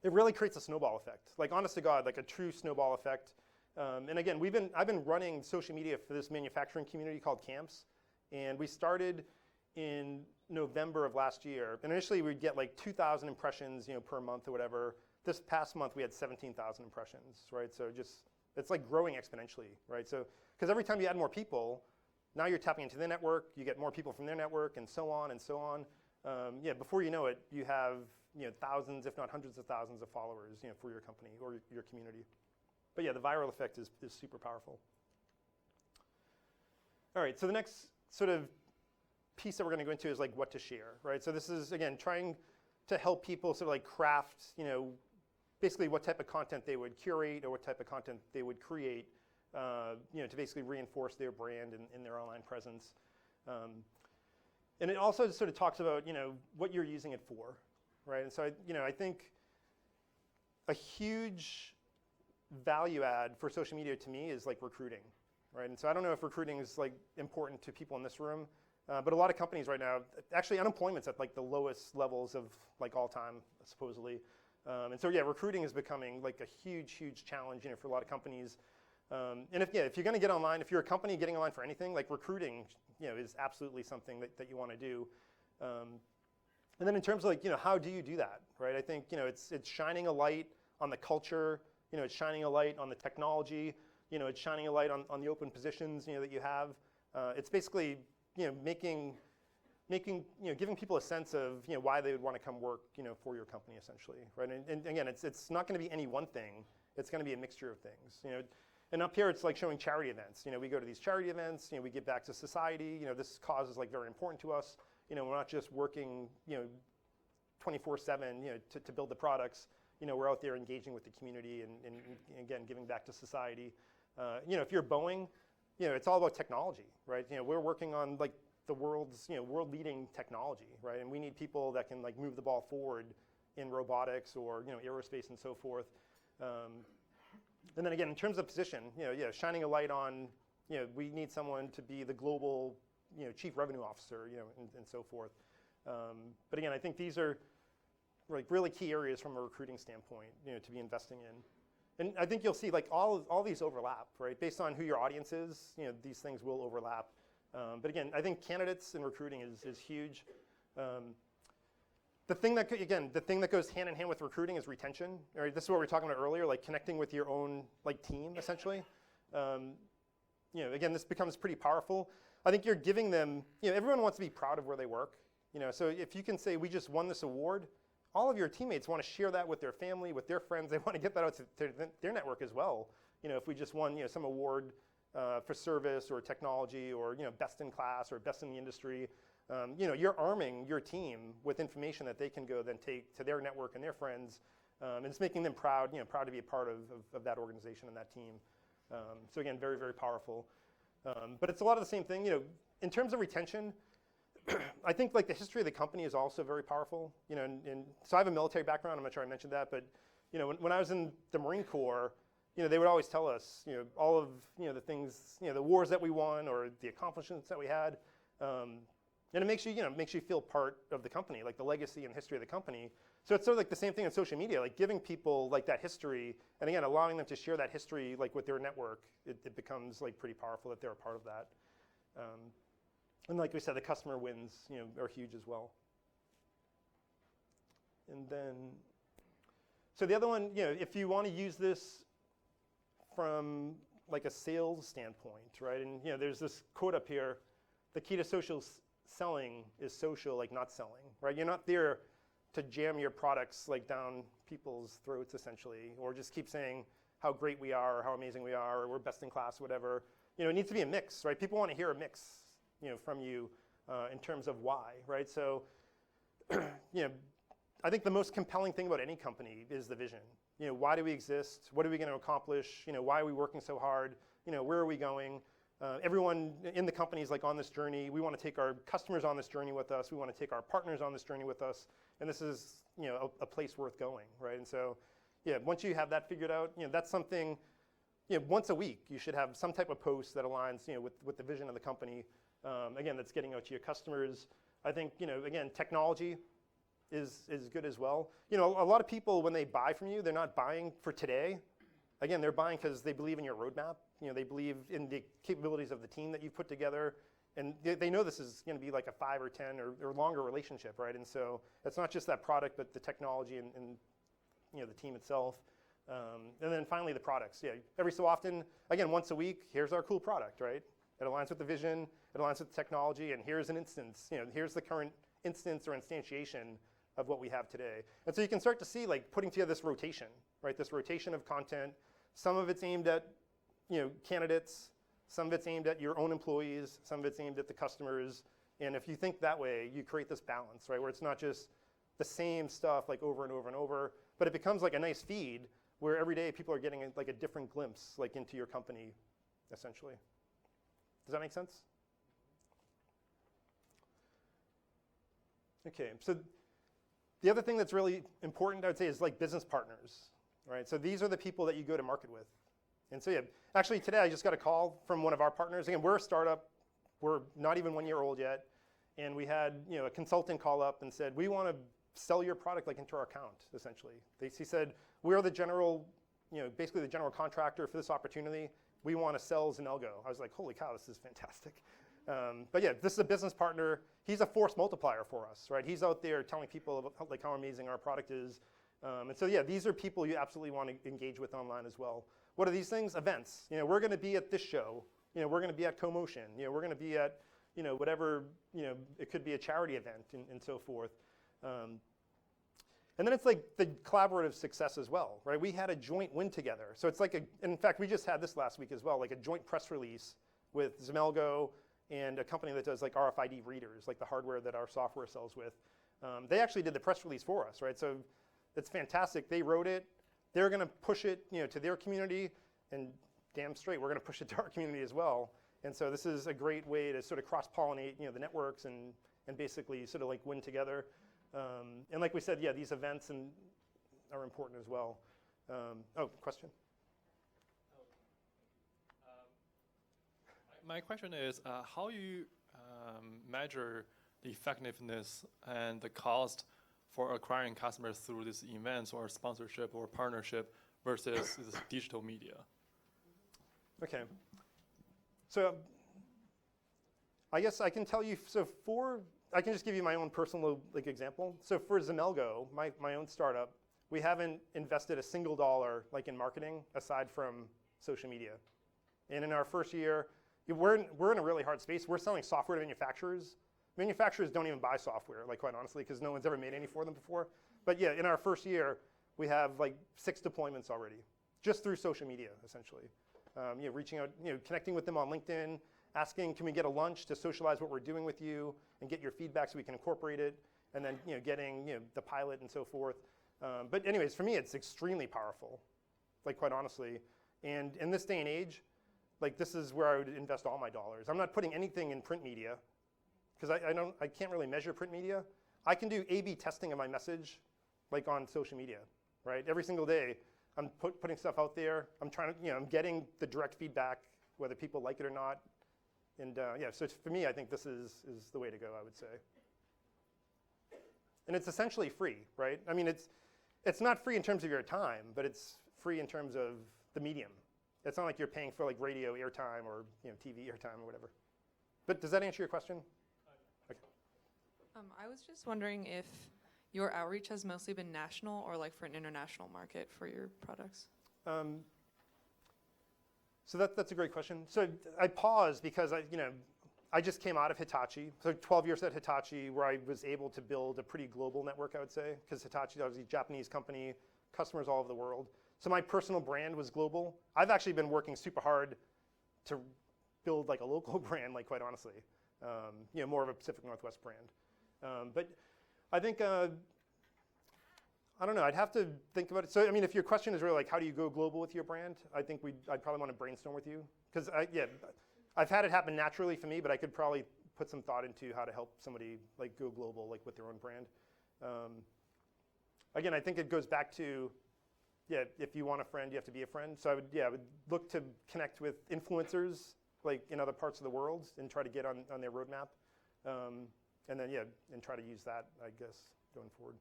It really creates a snowball effect. Like honest to God, like a true snowball effect. And again, I've been running social media for this manufacturing community called Camps, and we started in November of last year. And initially we'd get like 2,000 impressions, per month or whatever. This past month we had 17,000 impressions, right? So just It's like growing exponentially, right? So, because every time you add more people, now you're tapping into the network, you get more people from their network, and so on and so on. Yeah, before you know it, you have thousands, if not hundreds of thousands of followers for your company or your community. But yeah, the viral effect is super powerful. All right, so the next sort of piece that we're going to go into is like what to share, right? So this is, again, trying to help people sort of like craft, basically what type of content they would curate or what type of content they would create, to basically reinforce their brand and their online presence. And it also sort of talks about, what you're using it for, right? And so, I think a huge value add for social media to me is like recruiting, right? And so I don't know if recruiting is like important to people in this room, but a lot of companies right now, actually unemployment's at like the lowest levels of like all time, supposedly. And so yeah, recruiting is becoming like a huge, huge challenge, for a lot of companies. And if you're going to get online, if you're a company getting online for anything, like recruiting, is absolutely something that you want to do. And then in terms of like, how do you do that, right? I think, it's shining a light on the culture, it's shining a light on the technology, it's shining a light on the open positions, that you have. It's basically, giving people a sense of, why they would want to come work, for your company essentially, right? And again, it's not going to be any one thing. It's going to be a mixture of things, And up here, it's like showing charity events. We go to these charity events, we give back to society. This cause is like very important to us. We're not just working, 24/7, to build the products. We're out there engaging with the community and again, giving back to society. If you're Boeing, it's all about technology, right? We're working on like the world's, world-leading technology, right? And we need people that can like move the ball forward in robotics or, aerospace and so forth. And then again, in terms of position, shining a light on, we need someone to be the global, chief revenue officer, and so forth. But again, I think these are like really key areas from a recruiting standpoint, to be investing in. And I think you'll see like all these overlap, right? Based on who your audience is, these things will overlap. But again, I think candidates and recruiting is huge. The thing that goes hand in hand with recruiting is retention. Right? This is what we were talking about earlier, like connecting with your own like team, essentially. Again, this becomes pretty powerful. I think you're giving them, everyone wants to be proud of where they work. So if you can say, we just won this award, all of your teammates want to share that with their family, with their friends. They want to get that out to their network as well. If we just won, some award for service or technology or, best in class or best in the industry, you're arming your team with information that they can go then take to their network and their friends, and it's making them proud, proud to be a part of that organization and that team. So again, very, very powerful. But it's a lot of the same thing, in terms of retention. I think like the history of the company is also very powerful, and so I have a military background. I'm not sure I mentioned that, but when I was in the Marine Corps, they would always tell us, all of the things, the wars that we won or the accomplishments that we had. And it makes you feel part of the company, like the legacy and history of the company. So it's sort of like the same thing on social media, like giving people like that history, and again, allowing them to share that history like with their network. It becomes like pretty powerful that they're a part of that. And like we said, the customer wins, are huge as well. And then, so the other one, if you want to use this from like a sales standpoint, right? And there's this quote up here: the key to social selling is social, like not selling, right? You're not there to jam your products like down people's throats essentially, or just keep saying how great we are, or how amazing we are, or we're best in class, whatever. It needs to be a mix, right? People want to hear a mix, from you in terms of why, right? So, I think the most compelling thing about any company is the vision. Why do we exist? What are we going to accomplish? Why are we working so hard? Where are we going? Everyone in the company is like on this journey. We want to take our customers on this journey with us. We want to take our partners on this journey with us. And this is, a place worth going, right? And so, once you have that figured out, that's something, once a week, you should have some type of post that aligns, with the vision of the company. Again, that's getting out to your customers. I think, again, technology is good as well. A lot of people, when they buy from you, they're not buying for today. Again, they're buying because they believe in your roadmap. They believe in the capabilities of the team that you've put together. And they know this is going to be like a 5 or 10 or longer relationship, right? And so it's not just that product, but the technology and the team itself. And then finally, the products. Yeah, every so often, again, once a week, here's our cool product, right? It aligns with the vision, it aligns with the technology, and here's an instance. Here's the current instance or instantiation of what we have today. And so you can start to see like putting together this rotation, right? This rotation of content. Some of it's aimed at candidates, some of it's aimed at your own employees, some of it's aimed at the customers. And if you think that way, you create this balance, right? Where it's not just the same stuff like over and over and over, but it becomes like a nice feed where every day people are getting like a different glimpse like into your company, essentially. Does that make sense? Okay, so the other thing that's really important, I would say, is like business partners, right? So these are the people that you go to market with. And so yeah, actually today I just got a call from one of our partners. Again, we're a startup. We're not even 1 year old yet. And we had a consultant call up and said, we want to sell your product like into our account, essentially. He said, we're the general, basically the general contractor for this opportunity. We want to sell Zemelgo. I was like, holy cow, this is fantastic. But yeah, this is a business partner. He's a force multiplier for us, right? He's out there telling people about, like how amazing our product is. And so yeah, these are people you absolutely want to engage with online as well. What are these things? Events. We're going to be at this show. We're going to be at CoMotion. We're going to be at whatever, it could be a charity event and so forth. And then it's like the collaborative success as well, right? We had a joint win together. So it's like in fact, we just had this last week as well, like a joint press release with Zemelgo and a company that does like RFID readers, like the hardware that our software sells with. They actually did the press release for us, right? So it's fantastic. They wrote it. They're going to push it, to their community, and damn straight, we're going to push it to our community as well. And so this is a great way to sort of cross-pollinate, the networks and basically sort of like win together. And like we said, yeah, these events are important as well. Question? My question is, how you measure the effectiveness and the cost for acquiring customers through these events or sponsorship or partnership versus this digital media? Okay. So I guess I can tell you, I can just give you my own personal example. So for Zemelgo, my own startup, we haven't invested a single dollar in marketing aside from social media. And in our first year, we're in a really hard space. We're selling software to manufacturers. Manufacturers don't even buy software, quite honestly, because no one's ever made any for them before. But yeah, in our first year, we have 6 deployments already, just through social media, essentially. Reaching out, connecting with them on LinkedIn, asking, can we get a lunch to socialize what we're doing with you and get your feedback so we can incorporate it, and then getting the pilot and so forth. But anyways, for me, it's extremely powerful, quite honestly. And in this day and age, this is where I would invest all my dollars. I'm not putting anything in print media because I can't really measure print media. I can do A/B testing of my message, on social media, right? Every single day, I'm putting stuff out there. I'm trying to, I'm getting the direct feedback, whether people like it or not. And yeah, so for me, I think this is the way to go, I would say. And it's essentially free, right? I mean, it's not free in terms of your time, but it's free in terms of the medium. It's not like you're paying for radio airtime or TV airtime or whatever. But does that answer your question? Okay. I was just wondering if your outreach has mostly been national or for an international market for your products? So that's a great question. So I paused because I just came out of Hitachi. So 12 years at Hitachi, where I was able to build a pretty global network, I would say, because Hitachi was a Japanese company, customers all over the world. So my personal brand was global. I've actually been working super hard to build a local brand, quite honestly, more of a Pacific Northwest brand. But I think, I don't know, I'd have to think about it. So, I mean, if your question is really how do you go global with your brand, I think I'd probably want to brainstorm with you. Because, I've had it happen naturally for me, but I could probably put some thought into how to help somebody go global with their own brand. Again, I think it goes back to, if you want a friend, you have to be a friend. So I would look to connect with influencers in other parts of the world and try to get on their roadmap. And then, and try to use that, I guess, going forward.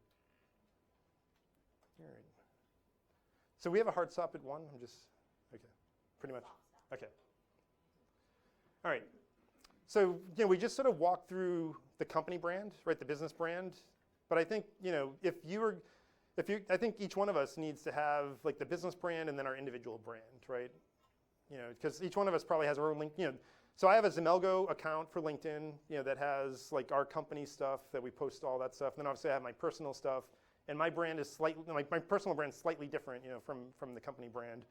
All right. So we have a hard stop at 1. Okay, pretty much. Okay. All right. So, we just sort of walked through the company brand, right, the business brand. But I think, if you were, I think each one of us needs to have like the business brand and then our individual brand, right? You know, because each one of us probably has our own link. You know, so I have a Zemelgo account for LinkedIn, you know, that has like our company stuff that we post all that stuff. And then obviously I have my personal stuff, and my brand is slightly, like my personal brand is slightly different, you know, from the company brand.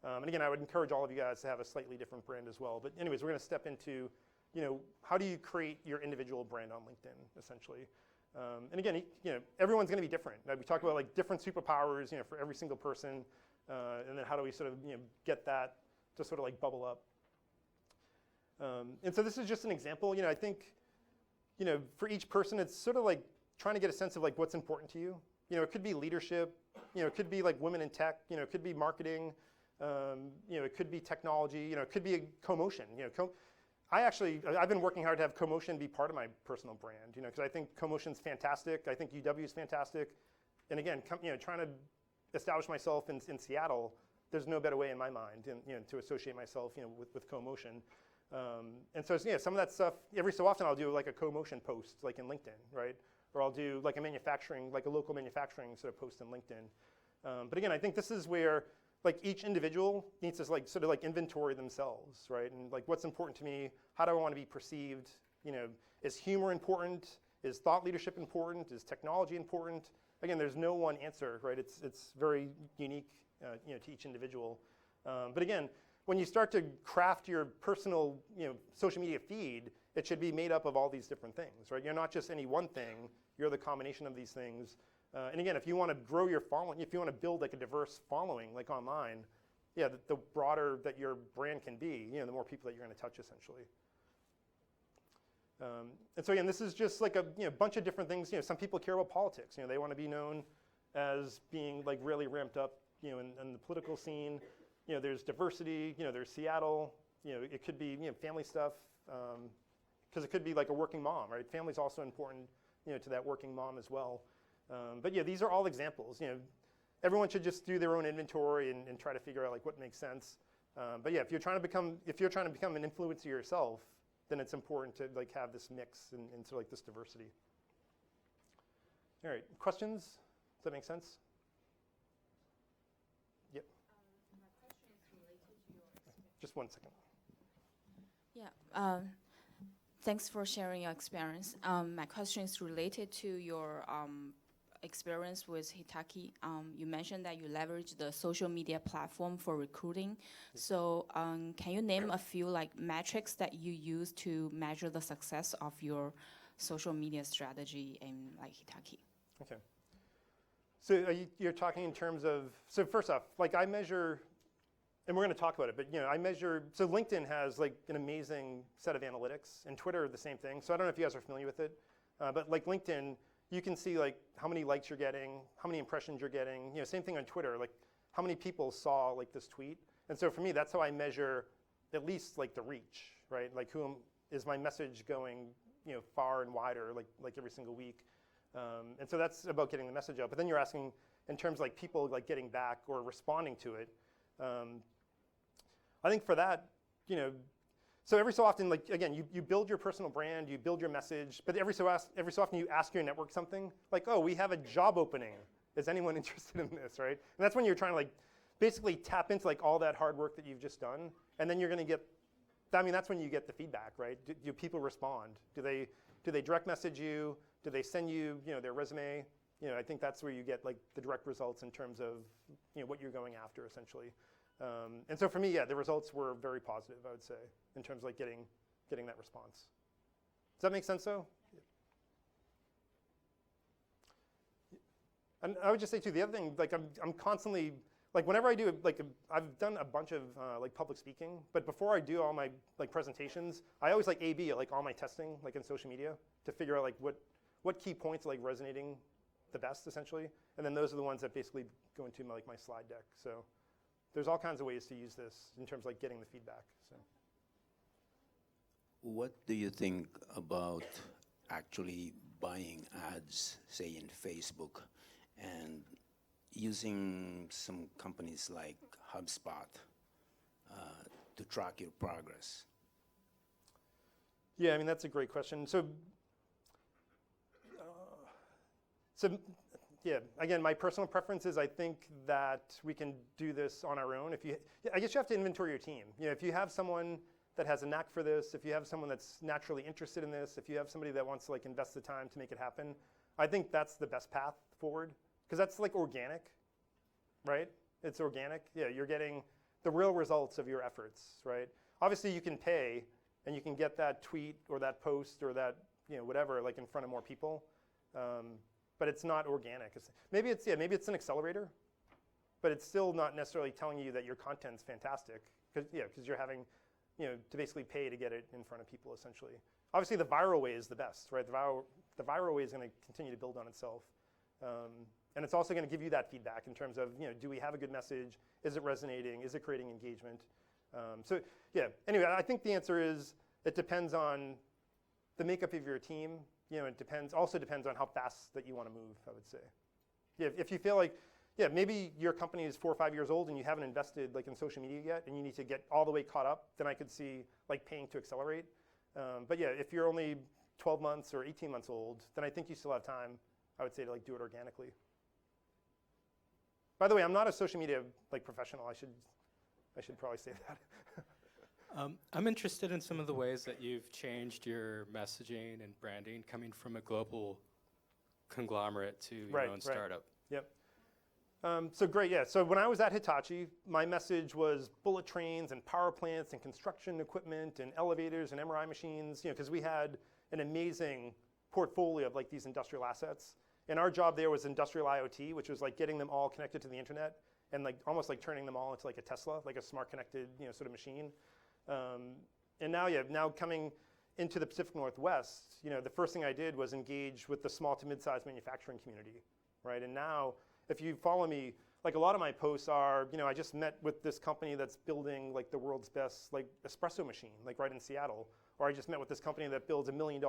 And again, I would encourage all of you guys to have a slightly different brand as well. But anyways, we're going to step into, you know, how do you create your individual brand on LinkedIn, essentially. And again, you know, everyone's going to be different. Now, we talk about like different superpowers, you know, for every single person, and then how do we sort of, you know, get that to sort of like bubble up. And so this is just an example. You know, I think, you know, for each person, it's sort of like trying to get a sense of like what's important to you. You know, it could be leadership. You know, it could be like women in tech. You know, it could be marketing. You know, it could be technology. You know, it could be a CoMotion. You know, I've been working hard to have CoMotion be part of my personal brand. You know, because I think CoMotion's fantastic. I think UW is fantastic. And again, you know, trying to establish myself in Seattle, there's no better way in my mind, you know, to associate myself, you know, with CoMotion. And so, yeah, some of that stuff, every so often I'll do like a CoMotion post, like in LinkedIn, right? Or I'll do like a local manufacturing sort of post in LinkedIn. But again, I think this is where like each individual needs to like sort of like inventory themselves, right? And like what's important to me, how do I want to be perceived? You know, is humor important? Is thought leadership important? Is technology important? Again, there's no one answer, right? It's very unique, you know, to each individual. But again, when you start to craft your personal, you know, social media feed, it should be made up of all these different things, right? You're not just any one thing. You're the combination of these things. And again, if you want to grow your following, if you want to build like a diverse following, like online, yeah, the broader that your brand can be, you know, the more people that you're going to touch, essentially. And so again, this is just like a bunch of different things. You know, some people care about politics. You know, they want to be known as being like really ramped up, you know, in the political scene. You know, there's diversity. You know, there's Seattle. You know, it could be, you know, family stuff, because it could be like a working mom, right? Family's also important, you know, to that working mom as well. But yeah, these are all examples. You know, everyone should just do their own inventory and try to figure out like what makes sense. But yeah, if you're trying to become an influencer yourself, then it's important to like have this mix and sort of like this diversity. All right, questions? Does that make sense? Yep. My question is related to your experience. Just 1 second. Yeah. Thanks for sharing your experience. My question is related to your experience with Hitachi. You mentioned that you leverage the social media platform for recruiting. So can you name a few like metrics that you use to measure the success of your social media strategy in like Hitachi? Okay. So you're talking in terms of, so first off, like I measure, and we're going to talk about it, but you know, I measure, so LinkedIn has like an amazing set of analytics, and Twitter the same thing. So I don't know if you guys are familiar with it, but like LinkedIn, you can see like how many likes you're getting, how many impressions you're getting. You know, same thing on Twitter, like how many people saw like this tweet. And so for me, that's how I measure at least like the reach, right? Like is my message going, you know, far and wider, like every single week. And so that's about getting the message out. But then you're asking in terms of like people like getting back or responding to it. I think for that, you know, so every so often, like again, you build your personal brand, you build your message, but every so often you ask your network something like, oh, we have a job opening. Is anyone interested in this, right? And that's when you're trying to like basically tap into like all that hard work that you've just done, and then you're going to get. I mean, that's when you get the feedback, right? Do people respond? Do they direct message you? Do they send you, you know, their resume? You know, I think that's where you get like the direct results in terms of, you know, what you're going after essentially. And so for me, yeah, the results were very positive, I would say, in terms of like getting that response. Does that make sense though? And I would just say too, the other thing, like I'm constantly, like whenever I do, like I've done a bunch of like public speaking, but before I do all my like presentations, I always like A/B like all my testing, like in social media, to figure out like what key points are like resonating the best essentially. And then those are the ones that basically go into my, like my slide deck. So there's all kinds of ways to use this in terms of like getting the feedback. So. What do you think about actually buying ads, say in Facebook, and using some companies like HubSpot to track your progress? Yeah, I mean, that's a great question. So yeah, again, my personal preference is I think that we can do this on our own. I guess you have to inventory your team. If you have someone that has a knack for this, if you have someone that's naturally interested in this, if you have somebody that wants to invest the time to make it happen, I think that's the best path forward, because that's organic, right? It's organic. Yeah, you're getting the real results of your efforts, right? Obviously, you can pay, and you can get that tweet or that post or that whatever in front of more people, but it's not organic. Maybe it's an accelerator, but it's still not necessarily telling you that your content's fantastic, because you're having to basically pay to get it in front of people, essentially. Obviously, the viral way is the best, right? The viral way is going to continue to build on itself. And it's also going to give you that feedback in terms of, do we have a good message? Is it resonating? Is it creating engagement? So yeah, anyway, I think the answer is it depends on the makeup of your team. It also depends on how fast that you want to move, I would say. Yeah, if you feel maybe your company is 4 or 5 years old and you haven't invested in social media yet and you need to get all the way caught up, then I could see paying to accelerate. But yeah, if you're only 12 months or 18 months old, then I think you still have time, I would say, to do it organically. By the way, I'm not a social media professional. I should probably say that. I'm interested in some of the ways that you've changed your messaging and branding, coming from a global conglomerate to your own startup. Yep. So great, yeah. So when I was at Hitachi, my message was bullet trains and power plants and construction equipment and elevators and MRI machines, because we had an amazing portfolio of these industrial assets. And our job there was industrial IoT, which was getting them all connected to the internet and almost turning them all into a Tesla, a smart connected sort of machine. And now coming into the Pacific Northwest, the first thing I did was engage with the small to mid-sized manufacturing community, right? And now, if you follow me, a lot of my posts are, I just met with this company that's building the world's best espresso machine, right in Seattle, or I just met with this company that builds $1 million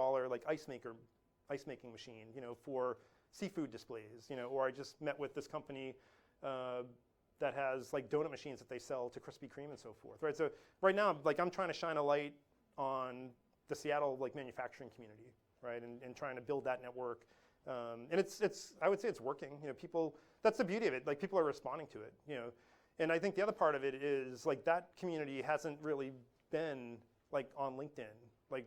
ice making machine, for seafood displays, or I just met with this company that has donut machines that they sell to Krispy Kreme and so forth, right? So right now, I'm trying to shine a light on the Seattle manufacturing community, right, and trying to build that network. And I would say it's working. People. That's the beauty of it. People are responding to it. And I think the other part of it is that community hasn't really been on LinkedIn,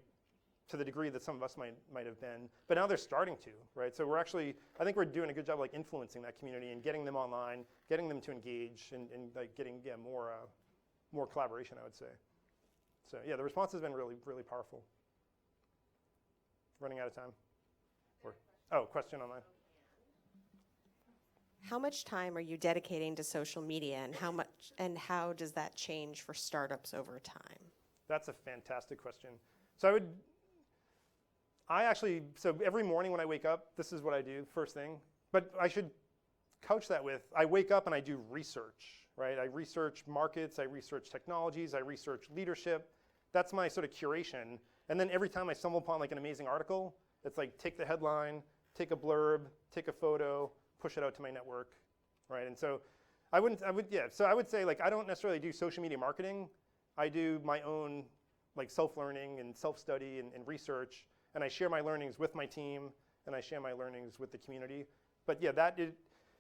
to the degree that some of us might have been. But now they're starting to, right? So I think we're doing a good job influencing that community and getting them online, getting them to engage, and getting more collaboration, I would say. So yeah, the response has been really, really powerful. Running out of time. Question online. How much time are you dedicating to social media, and how does that change for startups over time? That's a fantastic question. So so every morning when I wake up, this is what I do first thing. But I should couch that with, I wake up and I do research, right? I research markets, I research technologies, I research leadership. That's my sort of curation. And then every time I stumble upon an amazing article, it's take the headline, take a blurb, take a photo, push it out to my network, right? And so I would say I don't necessarily do social media marketing. I do my own self-learning and self-study and research, and I share my learnings with my team, and I share my learnings with the community. But yeah,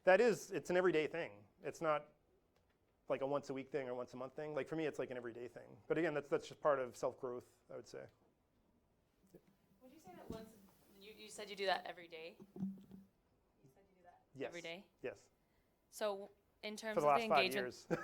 it's an everyday thing. It's not a once a week thing or once a month thing. For me, it's an everyday thing. But again, that's just part of self-growth, I would say. Would you say that once, you said you do that every day? You said you do that yes. every day? Yes. So in terms For the of last the 5 engagement, years.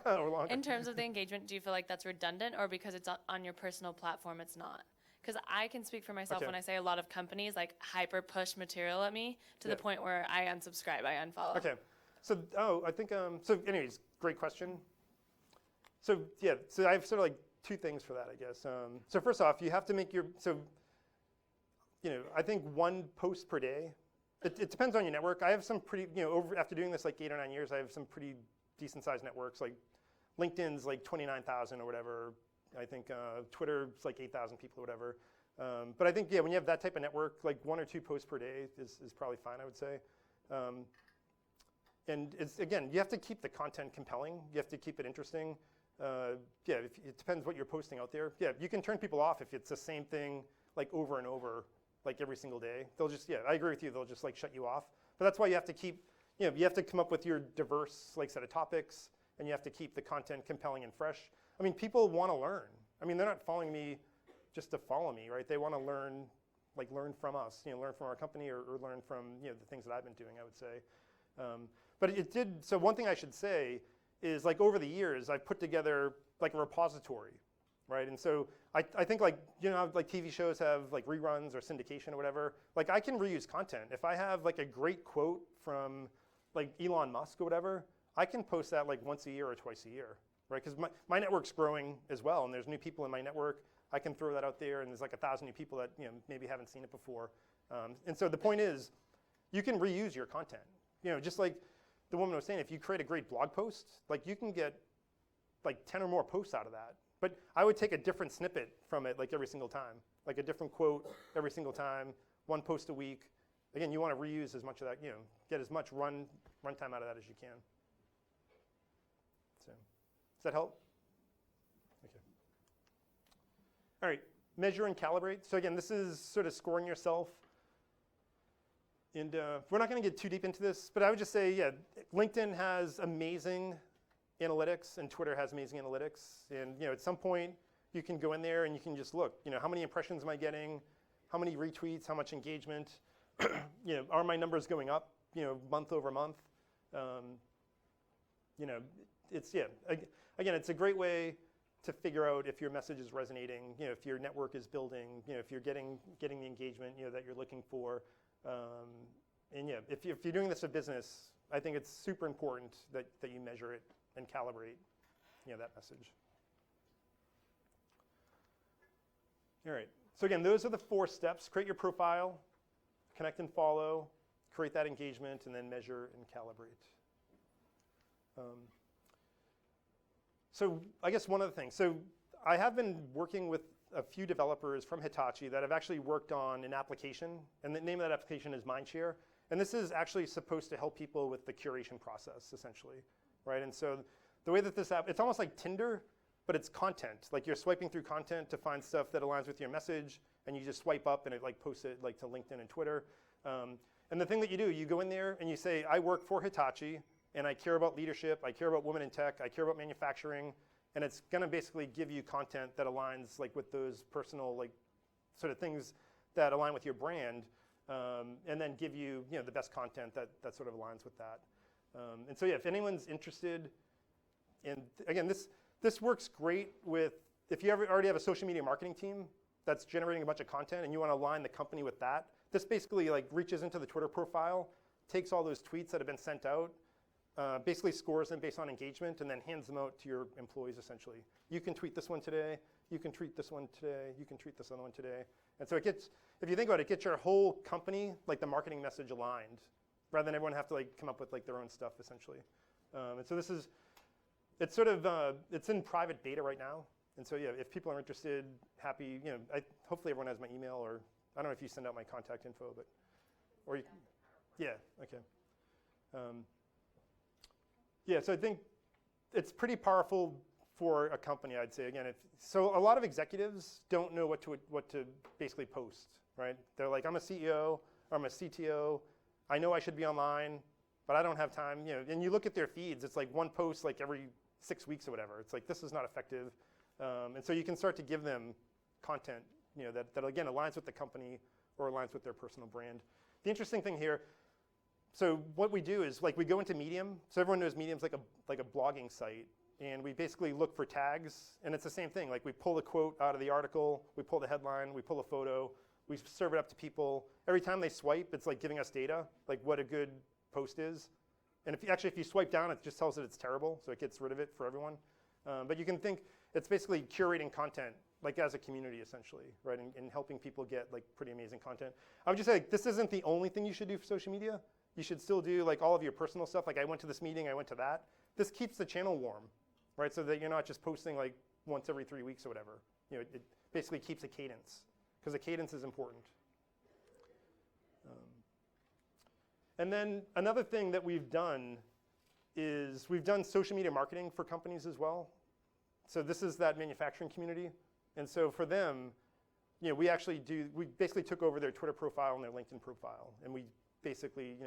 Or longer. in terms of the engagement, do you feel like that's redundant, or because it's on your personal platform, it's not? Because I can speak for myself when I say a lot of companies hyper push material at me to the point where I unsubscribe, I unfollow. Okay. So, I think, anyways, great question. So I have sort of 2 things for that, I guess. So first off, you have to make I think 1 post per day. It depends on your network. I have some pretty, after doing this 8 or 9 years, I have some pretty decent sized networks. LinkedIn's 29,000 or whatever. I think Twitter's 8,000 people or whatever. But I think, when you have that type of network, 1 or 2 posts per day is probably fine, I would say. And again, you have to keep the content compelling. You have to keep it interesting. It depends what you're posting out there. Yeah, you can turn people off if it's the same thing over and over. like every single day. They'll just, yeah, I agree with you. They'll just like shut you off. But that's why you have to keep, you have to come up with your diverse like set of topics, and you have to keep the content compelling and fresh. I mean, people want to learn. I mean, they're not following me just to follow me, right? They want to learn from us, learn from our company or learn from, the things that I've been doing, I would say. But it did, so one thing I should say is like over the years, I've put together like a repository, right? And so I think like, how like TV shows have like reruns or syndication or whatever, like I can reuse content. If I have like a great quote from like Elon Musk or whatever, I can post that like once a year or twice a year, right? Because my network's growing as well, and there's new people in my network. I can throw that out there, and there's like 1,000 new people that maybe haven't seen it before. And so the point is, you can reuse your content. Just like the woman was saying, if you create a great blog post, like you can get like 10 or more posts out of that. But I would take a different snippet from it like every single time, like a different quote every single time, one post a week. Again, you want to reuse as much of that, get as much runtime out of that as you can. So, does that help? Okay. All right, measure and calibrate. So again, this is sort of scoring yourself. And we're not going to get too deep into this, but I would just say, yeah, LinkedIn has amazing analytics and Twitter has amazing analytics. And at some point, you can go in there and you can just look, how many impressions am I getting? How many retweets? How much engagement? Are my numbers going up, month over month? It's, yeah, again, it's a great way to figure out if your message is resonating, if your network is building, if you're getting the engagement, that you're looking for. And yeah, if you're doing this for business, I think it's super important that you measure it and calibrate, that message. All right, so again, those are the 4 steps. Create your profile, connect and follow, create that engagement, and then measure and calibrate. So I guess one other thing. So I have been working with a few developers from Hitachi that have actually worked on an application, and the name of that application is MyChair. And this is actually supposed to help people with the curation process, essentially, right? And so the way that this app, it's almost like Tinder, but it's content. Like you're swiping through content to find stuff that aligns with your message, and you just swipe up and it like posts it like to LinkedIn and Twitter. And the thing that you do, you go in there and you say, I work for Hitachi, and I care about leadership, I care about women in tech, I care about manufacturing, and it's gonna basically give you content that aligns like with those personal like sort of things that align with your brand, and then give you the best content that sort of aligns with that. And so yeah, if anyone's interested in, again, this works great with, if you already have a social media marketing team that's generating a bunch of content and you wanna align the company with that, this basically like reaches into the Twitter profile, takes all those tweets that have been sent out, basically scores them based on engagement, and then hands them out to your employees, essentially. You can tweet this one today, you can tweet this one today, you can tweet this other one today. And so it gets, if you think about it, it gets your whole company, like the marketing message aligned, rather than everyone have to like come up with like their own stuff, essentially. And so this is, it's sort of, it's in private beta right now. And so yeah, if people are interested, happy, hopefully everyone has my email, or I don't know if you send out my contact info, but, or you, yeah, okay. Yeah, so I think it's pretty powerful for a company, I'd say. Again, so a lot of executives don't know what to basically post, right? They're like, I'm a CEO, or I'm a CTO, I know I should be online, but I don't have time. And you look at their feeds, it's like one post like every 6 weeks or whatever. It's like, this is not effective. And so you can start to give them content, that again aligns with the company or aligns with their personal brand. The interesting thing here, so what we do is like we go into Medium. So everyone knows Medium's like a blogging site, and we basically look for tags, and it's the same thing. Like we pull the quote out of the article, we pull the headline, we pull a photo, we serve it up to people. Every time they swipe, it's like giving us data, like what a good post is. And if you swipe down, it just tells it it's terrible, so it gets rid of it for everyone. But you can think it's basically curating content, like as a community essentially, right? And helping people get like pretty amazing content. I would just say like, this isn't the only thing you should do for social media. You should still do like all of your personal stuff. Like I went to this meeting, I went to that. This keeps the channel warm, right? So that you're not just posting like once every 3 weeks or whatever. It basically keeps a cadence, because the cadence is important. And then another thing that we've done is we've done social media marketing for companies as well. So this is that manufacturing community. And so for them, we actually we basically took over their Twitter profile and their LinkedIn profile, and we basically,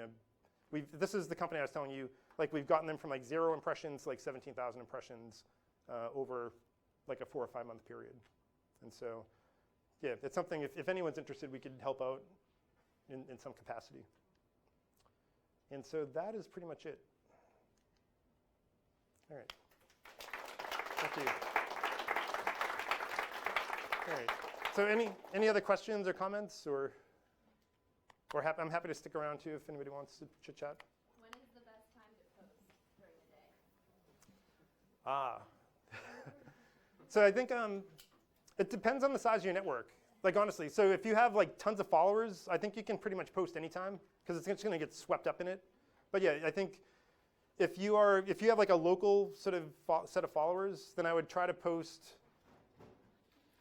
this is the company I was telling you, like we've gotten them from like 0 impressions to like 17,000 impressions over like a 4 or 5 month period. And so, yeah, it's something, if anyone's interested, we could help out in some capacity. And so that is pretty much it. All right. Thank you. All right. So any other questions or comments, or I'm happy to stick around too if anybody wants to chit chat. When is the best time to post during the day? So I think it depends on the size of your network. Like honestly, so if you have like tons of followers, I think you can pretty much post anytime because it's just going to get swept up in it. But yeah, I think if you have like a local sort of set of followers, then I would try to post.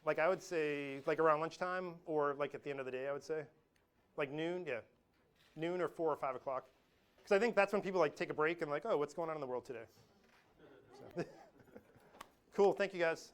Like I would say, like around lunchtime or like at the end of the day, I would say. Like noon, yeah. Noon or 4 or 5 o'clock. Because I think that's when people like take a break and like, oh, what's going on in the world today? So. Cool, thank you guys.